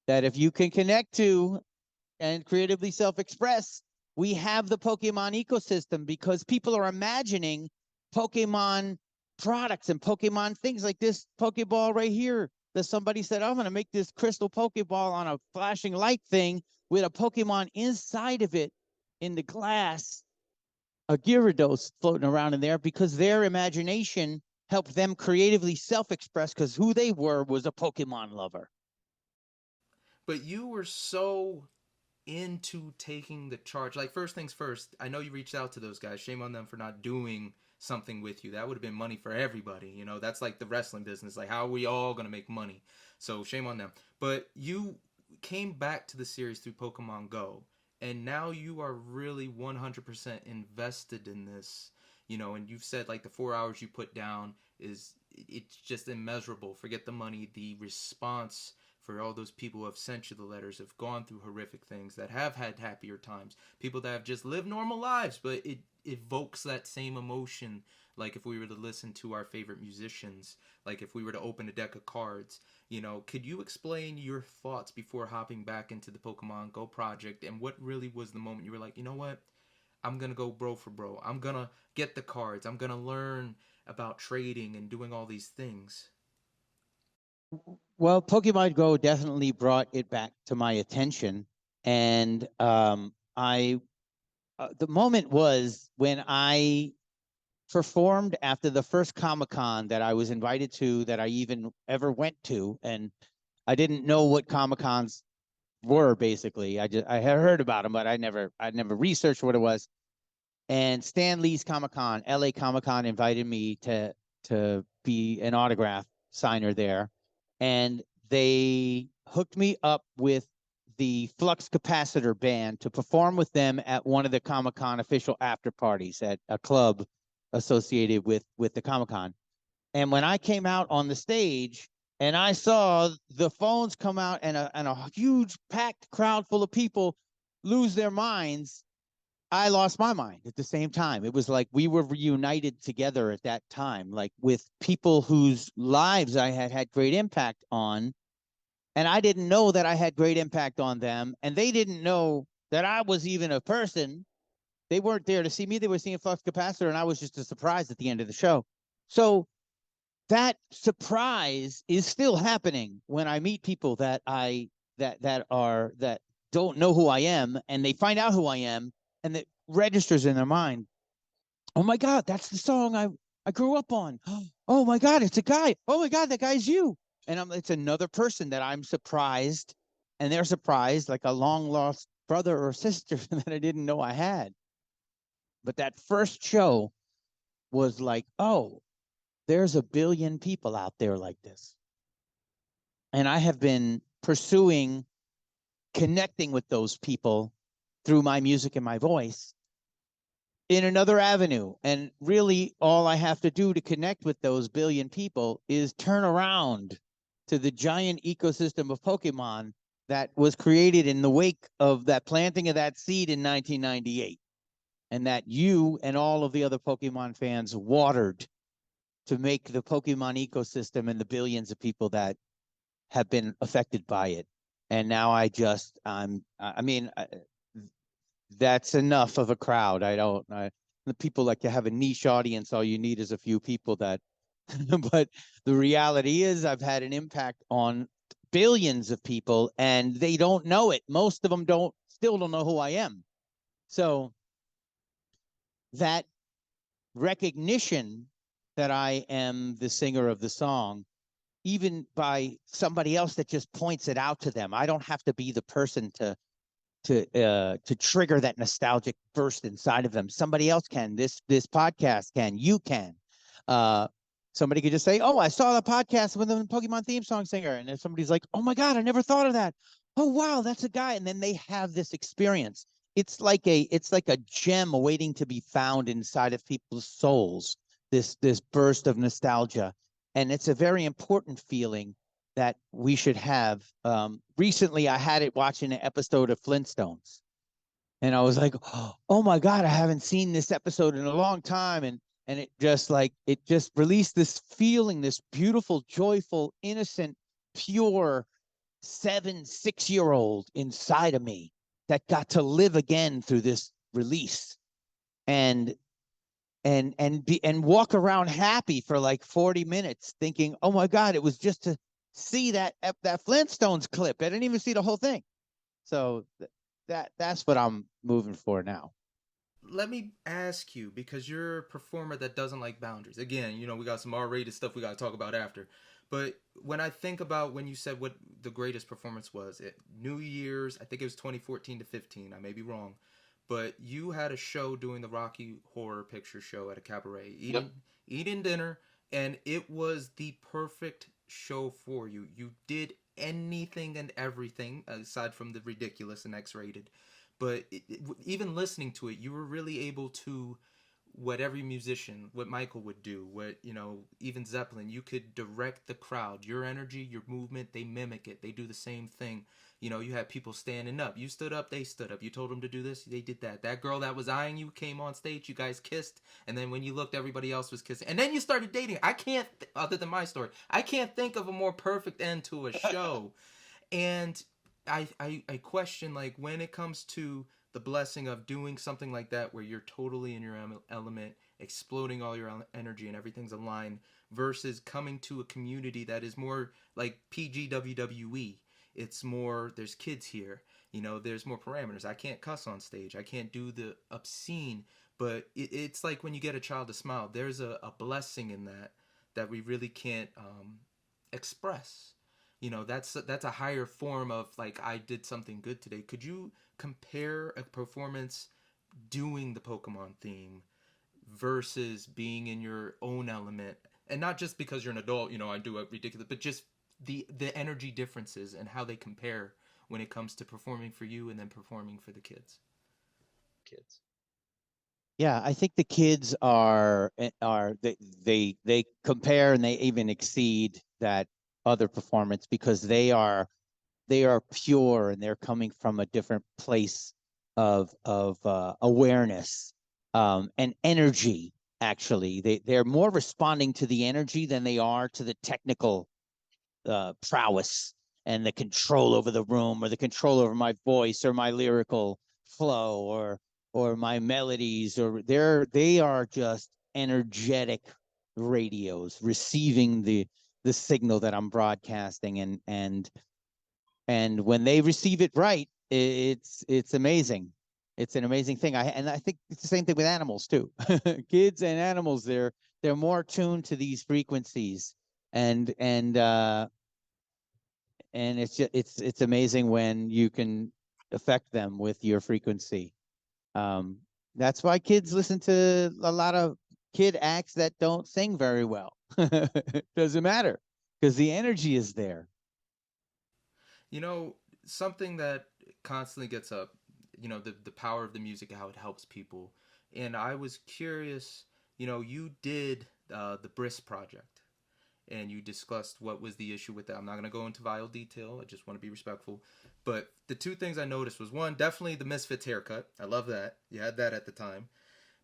that if you can connect to and creatively self-express, we have the Pokemon ecosystem, because people are imagining Pokemon products and Pokemon things like this Pokeball right here that somebody said, I'm going to make this crystal Pokeball on a flashing light thing with a Pokemon inside of it in the glass, a Gyarados floating around in there, because their imagination helped them creatively self-express, because who they were was a Pokemon lover. But you were so into taking the charge? Like, first things first, I know you reached out to those guys. Shame on them for not doing something with you. That would have been money for everybody. You know, that's like the wrestling business. Like, how are we all going to make money? So shame on them. But you came back to the series through Pokemon Go, and now you are really 100% invested in this. You know, and you've said like the 4 hours you put down is, it's just immeasurable. Forget the money, the response for all those people who have sent you the letters, have gone through horrific things, that have had happier times, people that have just lived normal lives, but it evokes that same emotion. Like if we were to listen to our favorite musicians, like if we were to open a deck of cards, you know, could you explain your thoughts before hopping back into the Pokemon Go project, and what really was the moment you were like, you know what, I'm gonna go bro for bro, I'm gonna get the cards, I'm gonna learn about trading and doing all these things? Well, Pokemon Go definitely brought it back to my attention, and the moment was when I performed after the first Comic-Con that I was invited to, that I even ever went to, and I didn't know what Comic-Cons were. Basically, I had heard about them, but I never researched what it was. And Stanley's Comic-Con, LA Comic-Con, invited me to be an autograph signer there, and they hooked me up with the Flux Capacitor band to perform with them at one of the Comic-Con official after parties at a club associated with the Comic-Con. And when I came out on the stage and I saw the phones come out and a huge packed crowd full of people lose their minds, I lost my mind at the same time. It was like we were reunited together at that time, like with people whose lives I had had great impact on. And I didn't know that I had great impact on them. And they didn't know that I was even a person. They weren't there to see me. They were seeing Flux Capacitor, and I was just a surprise at the end of the show. So that surprise is still happening when I meet people that that don't know who I am, and they find out who I am, and it registers in their mind. Oh my God, that's the song I grew up on. Oh my God, it's a guy. Oh my God, that guy's you. And it's another person that I'm surprised, and they're surprised, like a long lost brother or sister that I didn't know I had. But that first show was like, oh, there's a billion people out there like this. And I have been pursuing connecting with those people through my music and my voice in another avenue. And really, all I have to do to connect with those billion people is turn around to the giant ecosystem of Pokemon that was created in the wake of that planting of that seed in 1998. And that you and all of the other Pokemon fans watered to make the Pokemon ecosystem and the billions of people that have been affected by it. And now that's enough of a crowd. The people like to have a niche audience. All you need is a few people that, but the reality is I've had an impact on billions of people, and they don't know it. Most of them still don't know who I am. So that recognition that I am the singer of the song, even by somebody else that just points it out to them. I don't have to be the person to trigger that nostalgic burst inside of them. Somebody else can. This podcast can. You can. Somebody could just say, "Oh, I saw the podcast with the Pokemon theme song singer," and then somebody's like, "Oh my God, I never thought of that. Oh wow, that's a guy." And then they have this experience. It's like a gem waiting to be found inside of people's souls. This burst of nostalgia, and it's a very important feeling that we should have. Recently, I had it watching an episode of Flintstones, and I was like, "Oh my God, I haven't seen this episode in a long time," and it just released this feeling, this beautiful, joyful, innocent, pure 6-year-old inside of me that got to live again through this release, and walk around happy for like 40 minutes thinking, oh my God, it was just to see that Flintstones clip. I didn't even see the whole thing. So that's what I'm moving for now. Let me ask you, because you're a performer that doesn't like boundaries. Again, you know, we got some R-rated stuff we got to talk about after. But when I think about when you said what the greatest performance was, New Year's, I think it was 2014 to 15. I may be wrong, but you had a show doing the Rocky Horror Picture Show at a cabaret, eating dinner, and it was the perfect show for you. You did anything and everything aside from the ridiculous and X-rated, but even listening to it, you were really able to what every musician, what Michael would do, what, even Zeppelin, you could direct the crowd. Your energy, your movement, they mimic it. They do the same thing. You had people standing up. You stood up, they stood up. You told them to do this, they did that. That girl that was eyeing you came on stage, you guys kissed, and then when you looked, everybody else was kissing. And then you started dating. I can't, other than my story, I can't think of a more perfect end to a show. And I question, like, when it comes to the blessing of doing something like that where you're totally in your element, exploding all your energy and everything's aligned, versus coming to a community that is more like PG WWE. It's more, there's kids here, there's more parameters. I can't cuss on stage, I can't do the obscene, but it's like when you get a child to smile, there's a blessing in that we really can't express. That's a higher form of, like, I did something good today. Could you compare a performance doing the Pokemon theme versus being in your own element? And not just because you're an adult, I do a ridiculous, but just the energy differences and how they compare when it comes to performing for you and then performing for the kids. Yeah, I think the kids are they compare and they even exceed that other performance because they are pure and they're coming from a different place of awareness and energy. Actually, they're more responding to the energy than they are to the technical prowess and the control over the room or the control over my voice or my lyrical flow or my melodies. Or they are just energetic radios receiving the signal that I'm broadcasting, and when they receive it right, it's amazing. It's an amazing thing. I think it's the same thing with animals too. Kids and animals, they're more tuned to these frequencies, and it's just, it's amazing when you can affect them with your frequency. That's why kids listen to a lot of kid acts that don't sing very well. Doesn't matter because the energy is there. Something that constantly gets up, the power of the music, how it helps people. And I was curious, you did the Brisk project and you discussed what was the issue with that. I'm not going to go into vile detail. I just want to be respectful. But the two things I noticed was, one, definitely the Misfits haircut. I love that. You had that at the time.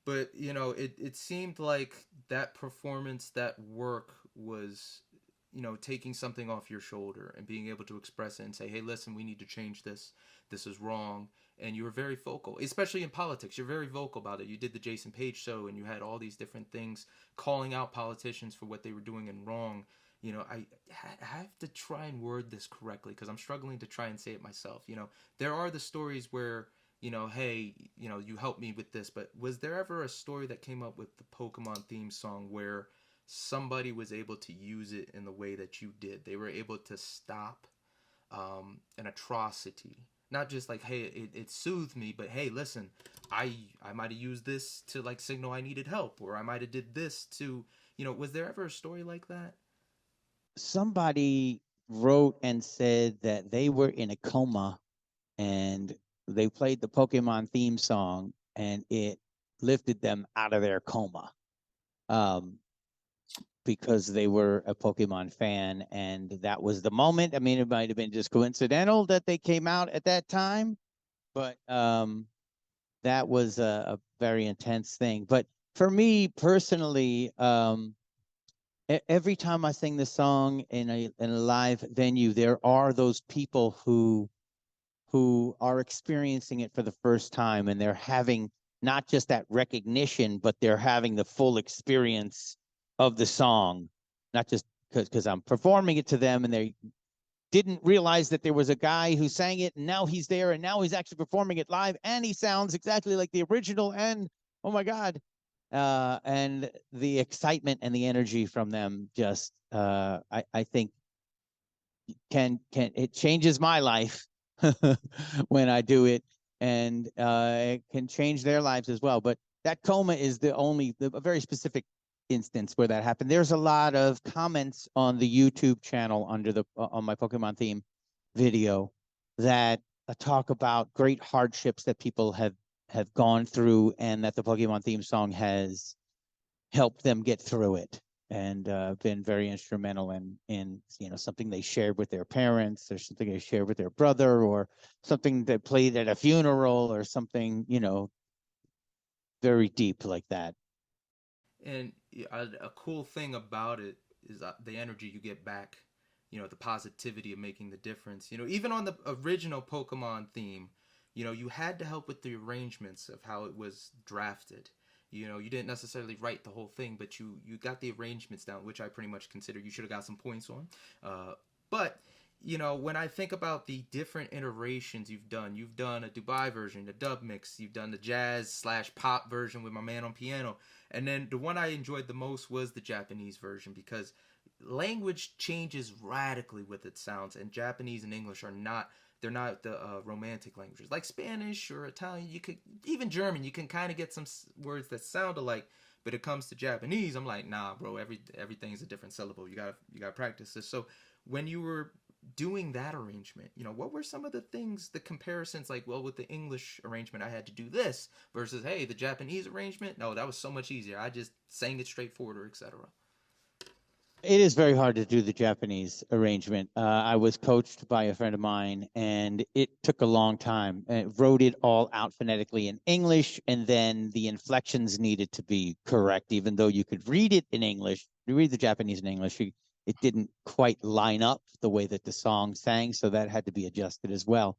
But, it seemed like that performance, that work was, taking something off your shoulder and being able to express it and say, hey, listen, we need to change this. This is wrong. And you were very vocal, especially in politics. You're very vocal about it. You did the Jasonpaige show and you had all these different things calling out politicians for what they were doing and wrong. I have to try and word this correctly because I'm struggling to try and say it myself. There are the stories where, hey, you helped me with this, but was there ever a story that came up with the Pokemon theme song where somebody was able to use it in the way that you did? They were able to stop an atrocity. Not just like, hey, it soothed me, but hey, listen, I might have used this to, like, signal I needed help, or I might have did this to, was there ever a story like that? Somebody wrote and said that they were in a coma and they played the Pokemon theme song and it lifted them out of their coma. Because they were a Pokemon fan, and that was the moment. I mean, it might have been just coincidental that they came out at that time, but that was a very intense thing. But for me personally, every time I sing the song in a live venue, there are those people who are experiencing it for the first time, and they're having not just that recognition, but they're having the full experience of the song, not just because I'm performing it to them and they didn't realize that there was a guy who sang it and now he's there and now he's actually performing it live and he sounds exactly like the original. And oh my God, and the excitement and the energy from them just I think can it changes my life when I do it, and it can change their lives as well. But that coma is a very specific instance where that happened. There's a lot of comments on the YouTube channel under on my Pokemon theme video that talk about great hardships that people have gone through, and that the Pokemon theme song has helped them get through it, and been very instrumental in something they shared with their parents, or something they shared with their brother, or something that played at a funeral, or something very deep like that. And a cool thing about it is the energy you get back, the positivity of making the difference. Even on the original Pokemon theme, you had to help with the arrangements of how it was drafted. You didn't necessarily write the whole thing, but you got the arrangements down, which I pretty much consider you should have got some points on. But when I think about the different iterations you've done a Dubai version, a dub mix, you've done the jazz/pop version with my man on piano, and then the one I enjoyed the most was the Japanese version, because language changes radically with its sounds, and Japanese and English they're not the romantic languages like Spanish or Italian. You could, even German, you can kind of get some words that sound alike, but it comes to Japanese, I'm like, nah, bro, everything's a different syllable. You gotta practice this. So when you were doing that arrangement, what were some of the comparisons, like, well, with the English arrangement I had to do this versus, hey, the Japanese arrangement, no, that was so much easier, I just sang it straightforward, or etc. It is very hard to do the Japanese arrangement. I was coached by a friend of mine, and it took a long time. I wrote it all out phonetically in English, and then the inflections needed to be correct, even though you could read it in English. You read the Japanese in English, it didn't quite line up the way that the song sang, so that had to be adjusted as well.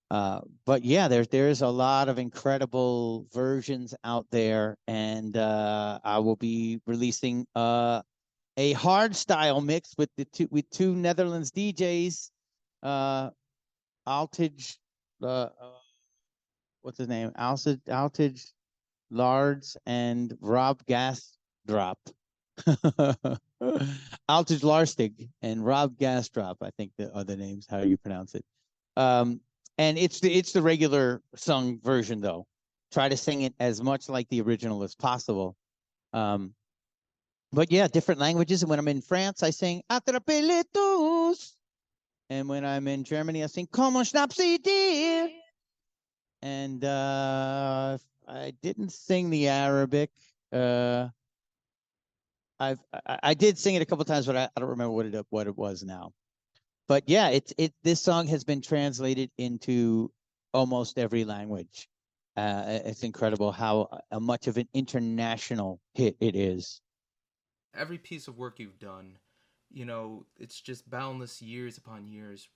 But yeah, there's a lot of incredible versions out there, and I will be releasing a hard style mix with two Netherlands DJs, Altage, what's his name? Altage Lards and Rob Gasdrop. Altage Larstig and Rob Gasdrop, I think the other names, how you pronounce it. And it's the regular sung version though. Try to sing it as much like the original as possible. But yeah, different languages. And when I'm in France, I sing Attrapez tous. And when I'm in Germany, I sing Comment Schnapsy dir. And I didn't sing the Arabic. I did sing it a couple times, but I don't remember what it was now. But yeah, this song has been translated into almost every language. It's incredible how much of an international hit it is. Every piece of work you've done, it's just boundless years upon years.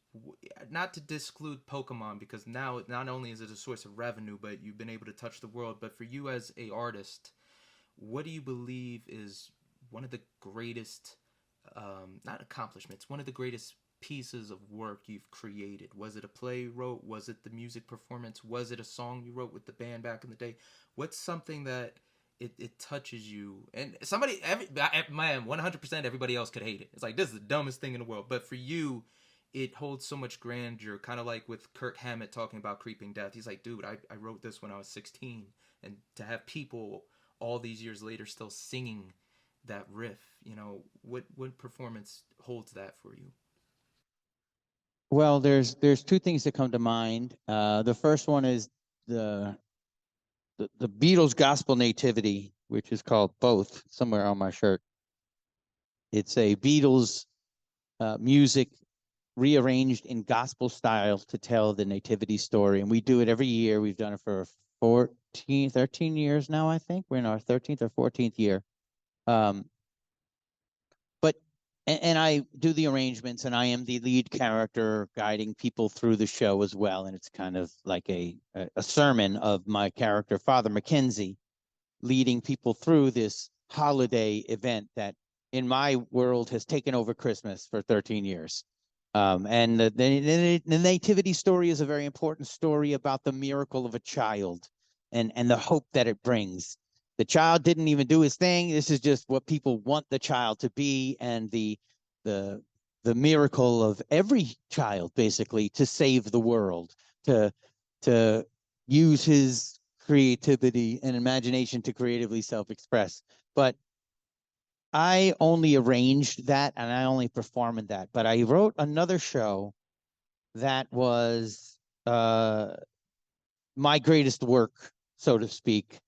Not to disclude Pokemon, because now not only is it a source of revenue, but you've been able to touch the world. But for you as a artist, what do you believe is one of the greatest, not accomplishments, one of the greatest pieces of work you've created? Was it a play you wrote? Was it the music performance? Was it a song you wrote with the band back in the day? What's something that it touches you, and man, 100% everybody else could hate it. It's like, this is the dumbest thing in the world, but for you, it holds so much grandeur, kind of like with Kirk Hammett talking about Creeping Death. He's like, dude, I wrote this when I was 16, and to have people all these years later still singing that riff, what performance holds that for you? Well, there's two things that come to mind. The first one is the Beatles Gospel Nativity, which is called Both, somewhere on my shirt. It's a Beatles music rearranged in gospel style to tell the nativity story. And we do it every year. We've done it for 13 years now, I think. We're in our 13th or 14th year. And I do the arrangements, and I am the lead character guiding people through the show as well. And it's kind of like a sermon of my character, Father Mackenzie, leading people through this holiday event that in my world has taken over Christmas for 13 years. And the nativity story is a very important story about the miracle of a child and the hope that it brings. The child didn't even do his thing. This is just what people want the child to be, and the the miracle of every child, basically, to save the world, to to use his creativity and imagination to creatively self-express. But I only arranged that and I only performed in that. But I wrote another show that was my greatest work, so to speak,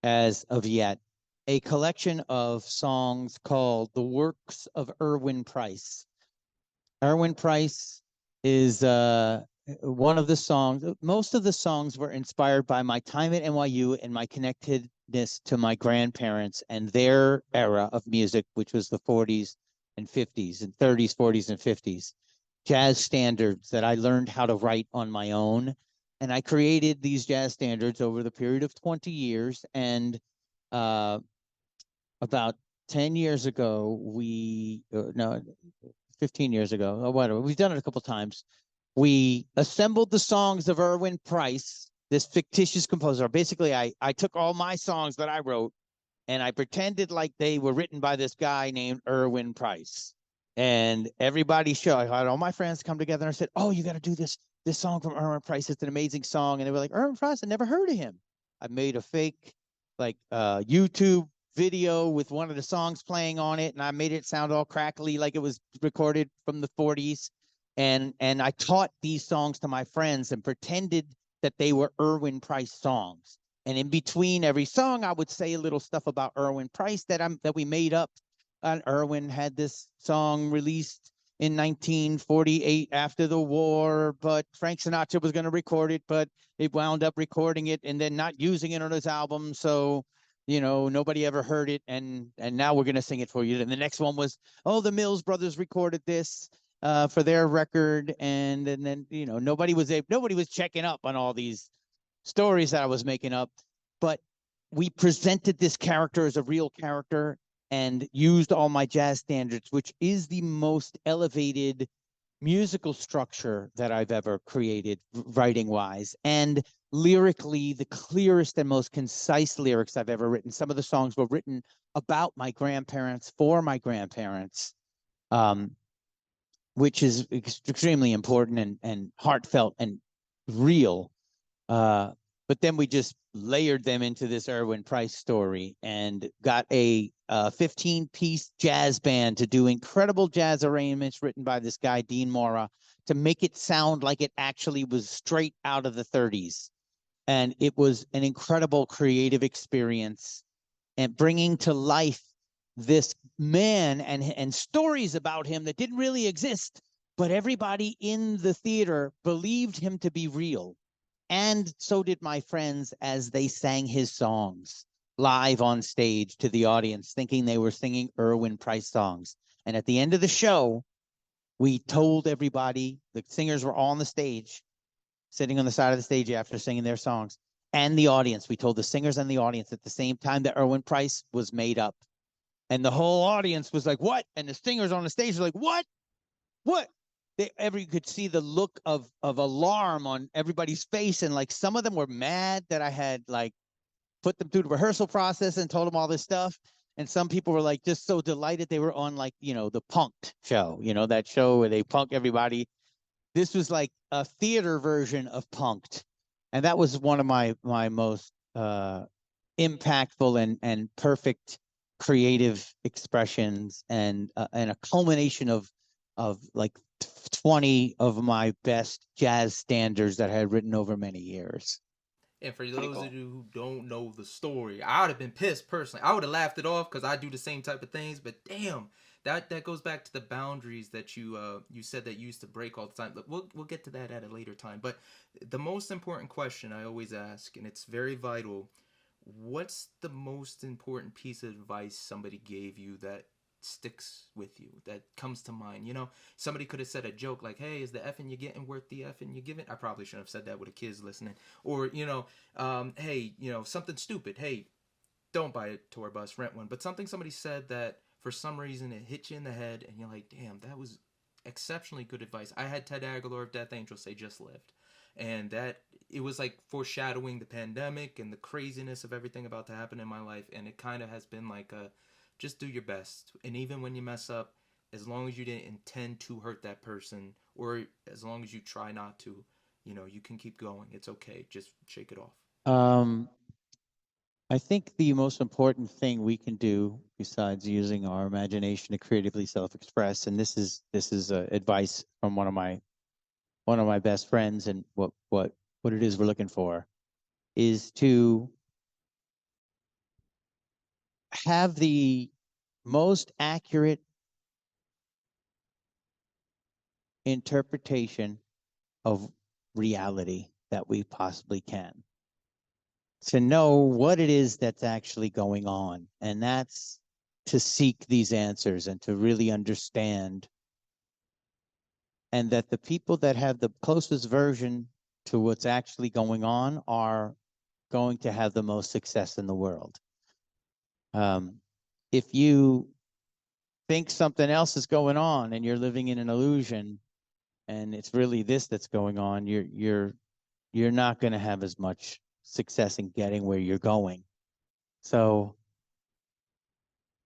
as of yet. A collection of songs called The Works of Irwin Price. Irwin Price is one of the songs. Most of the songs were inspired by my time at NYU and my connectedness to my grandparents and their era of music, which was the 40s and 50s and 30s, 40s, and 50s. Jazz standards that I learned how to write on my own. And I created these jazz standards over the period of 20 years. And about 10 years ago, no, 15 years ago, or whatever, we've done it a couple times. We assembled the songs of Irwin Price, this fictitious composer. Basically, I took all my songs that I wrote and I pretended like they were written by this guy named Irwin Price. And everybody I had all my friends come together and I said, oh, you got to do this song from Irwin Price. It's an amazing song. And they were like, Irwin Price, I never heard of him. I made a fake YouTube video with one of the songs playing on it, and I made it sound all crackly like it was recorded from the 40s. And I taught these songs to my friends and pretended that they were Irwin Price songs. And in between every song, I would say a little stuff about Irwin Price that we made up. And Irwin had this song released in 1948 after the war, but Frank Sinatra was going to record it, but it wound up recording it and then not using it on his album. So, nobody ever heard it. And now we're going to sing it for you. And the next one was, oh, the Mills Brothers recorded this for their record. And then, nobody was checking up on all these stories that I was making up. But we presented this character as a real character and used all my jazz standards, which is the most elevated musical structure that I've ever created, writing-wise, and lyrically, the clearest and most concise lyrics I've ever written. Some of the songs were written about my grandparents, for my grandparents, which is extremely important and heartfelt and real. But then we just layered them into this Irwin Price story and got a 15-piece jazz band to do incredible jazz arrangements written by this guy, Dean Mora, to make it sound like it actually was straight out of the 30s. And it was an incredible creative experience and bringing to life this man and stories about him that didn't really exist, but everybody in the theater believed him to be real. And so did my friends as they sang his songs live on stage to the audience, thinking they were singing Irwin Price songs. And at the end of the show, we told everybody, the singers were all on the stage, sitting on the side of the stage after singing their songs, and the audience. We told the singers and the audience at the same time that Irwin Price was made up. And the whole audience was like, what? And the singers on the stage were like, what? What? You could see the look of alarm on everybody's face. And like some of them were mad that I had like put them through the rehearsal process and told them all this stuff. And some people were like just so delighted they were on like, the Punk'd show, that show where they punk everybody. This was like a theater version of Punk'd. And that was one of my most impactful and perfect creative expressions and a culmination of like 20 of my best jazz standards that I had written over many years. And for those of you who don't know the story, I would have been pissed personally. I would have laughed it off because I do the same type of things. But damn, that goes back to the boundaries that you said that you used to break all the time. But we'll get to that at a later time. But the most important question I always ask, and it's very vital: what's the most important piece of advice somebody gave you that sticks with you, that comes to mind? Somebody could have said a joke like, hey, is the effing you're getting worth the effing you're giving? I probably shouldn't have said that with the kids listening. Or hey, something stupid, hey, don't buy a tour bus, rent one. But somebody said that for some reason it hit you in the head and you're like, damn, that was exceptionally good advice. I had Ted Aguilar of Death Angel say just lived. and that it was like foreshadowing the pandemic and the craziness of everything about to happen in my life. And it kind of has been like a, just do your best, and even when you mess up, as long as you didn't intend to hurt that person, or as long as you try not to, you know, you can keep going. It's okay. Just shake it off. I think the most important thing we can do, besides using our imagination to creatively self-express, and this is advice from one of my best friends, and what it is we're looking for, is to have the most accurate interpretation of reality that we possibly can, to know what it is that's actually going on. And that's to seek these answers and to really understand, and that the people that have the closest version to what's actually going on are going to have the most success in the world. If you think something else is going on and you're living in an illusion, and it's really this that's going on, you're not going to have as much success in getting where you're going. So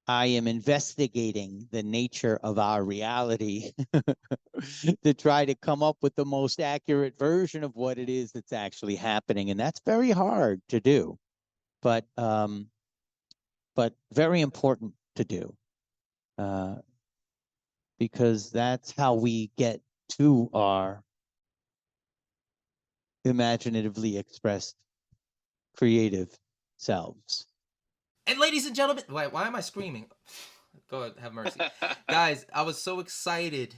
I am investigating the nature of our reality to try to come up with the most accurate version of what it is that's actually happening. And that's very hard to do, but very important to do, because that's how we get to our imaginatively expressed creative selves. And ladies and gentlemen, why am I screaming? God have mercy. Guys, I was so excited.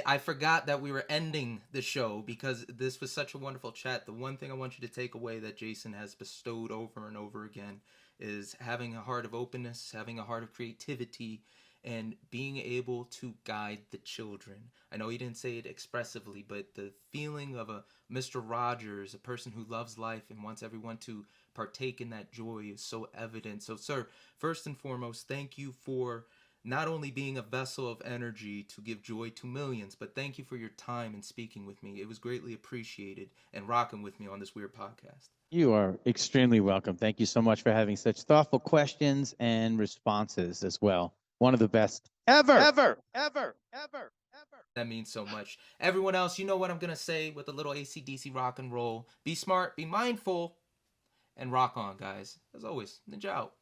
I forgot that we were ending the show because this was such a wonderful chat. The one thing I want you to take away that Jason has bestowed over and over again is having a heart of openness, having a heart of creativity, and being able to guide the children. I know he didn't say it expressively, but the feeling of a Mr. Rogers, a person who loves life and wants everyone to partake in that joy, is so evident. So, sir, first and foremost, thank you for not only being a vessel of energy to give joy to millions, but thank you for your time and speaking with me. It was greatly appreciated, and rocking with me on this weird podcast. You are extremely welcome. Thank you so much for having such thoughtful questions and responses as well. One of the best ever. That means so much. Everyone else, you know what I'm going to say with a little AC/DC rock and roll. Be smart, be mindful, and rock on, guys. As always, Ninja out.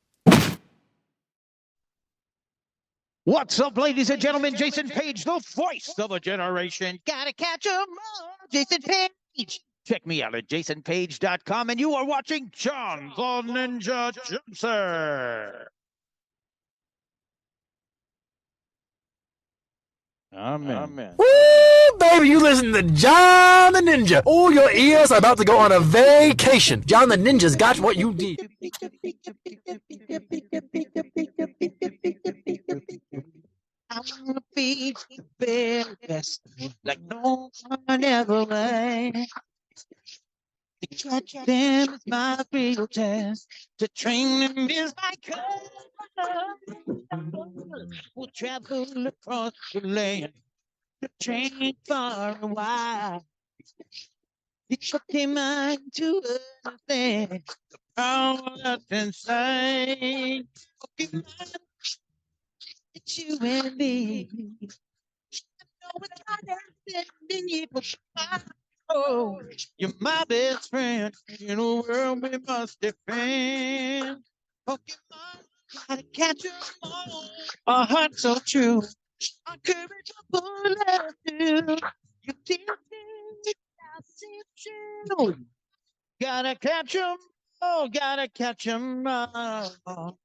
What's up, ladies and gentlemen? Jasonpaige, the voice of a generation. Gotta catch 'em all. Jasonpaige. Check me out at jasonpaige.com, and you are watching John the Ninja Jumper. Amen. Woo, baby, you listen to John the Ninja. All your ears are about to go on a vacation. John the Ninja's got what you need. I wanna be the very best, like no one ever was. To catch them is my real test. To train them is my cause. We'll travel across the land. The train far and wide. You put their mind to understand the power that's inside. Okay, it's you and me. I know it's not me, but oh, you're my best friend in a world we must defend. Pokemon, gotta catch 'em all. A heart so true, a courage a bullet too. You did it, I see you. Gotta catch 'em all, gotta catch 'em all.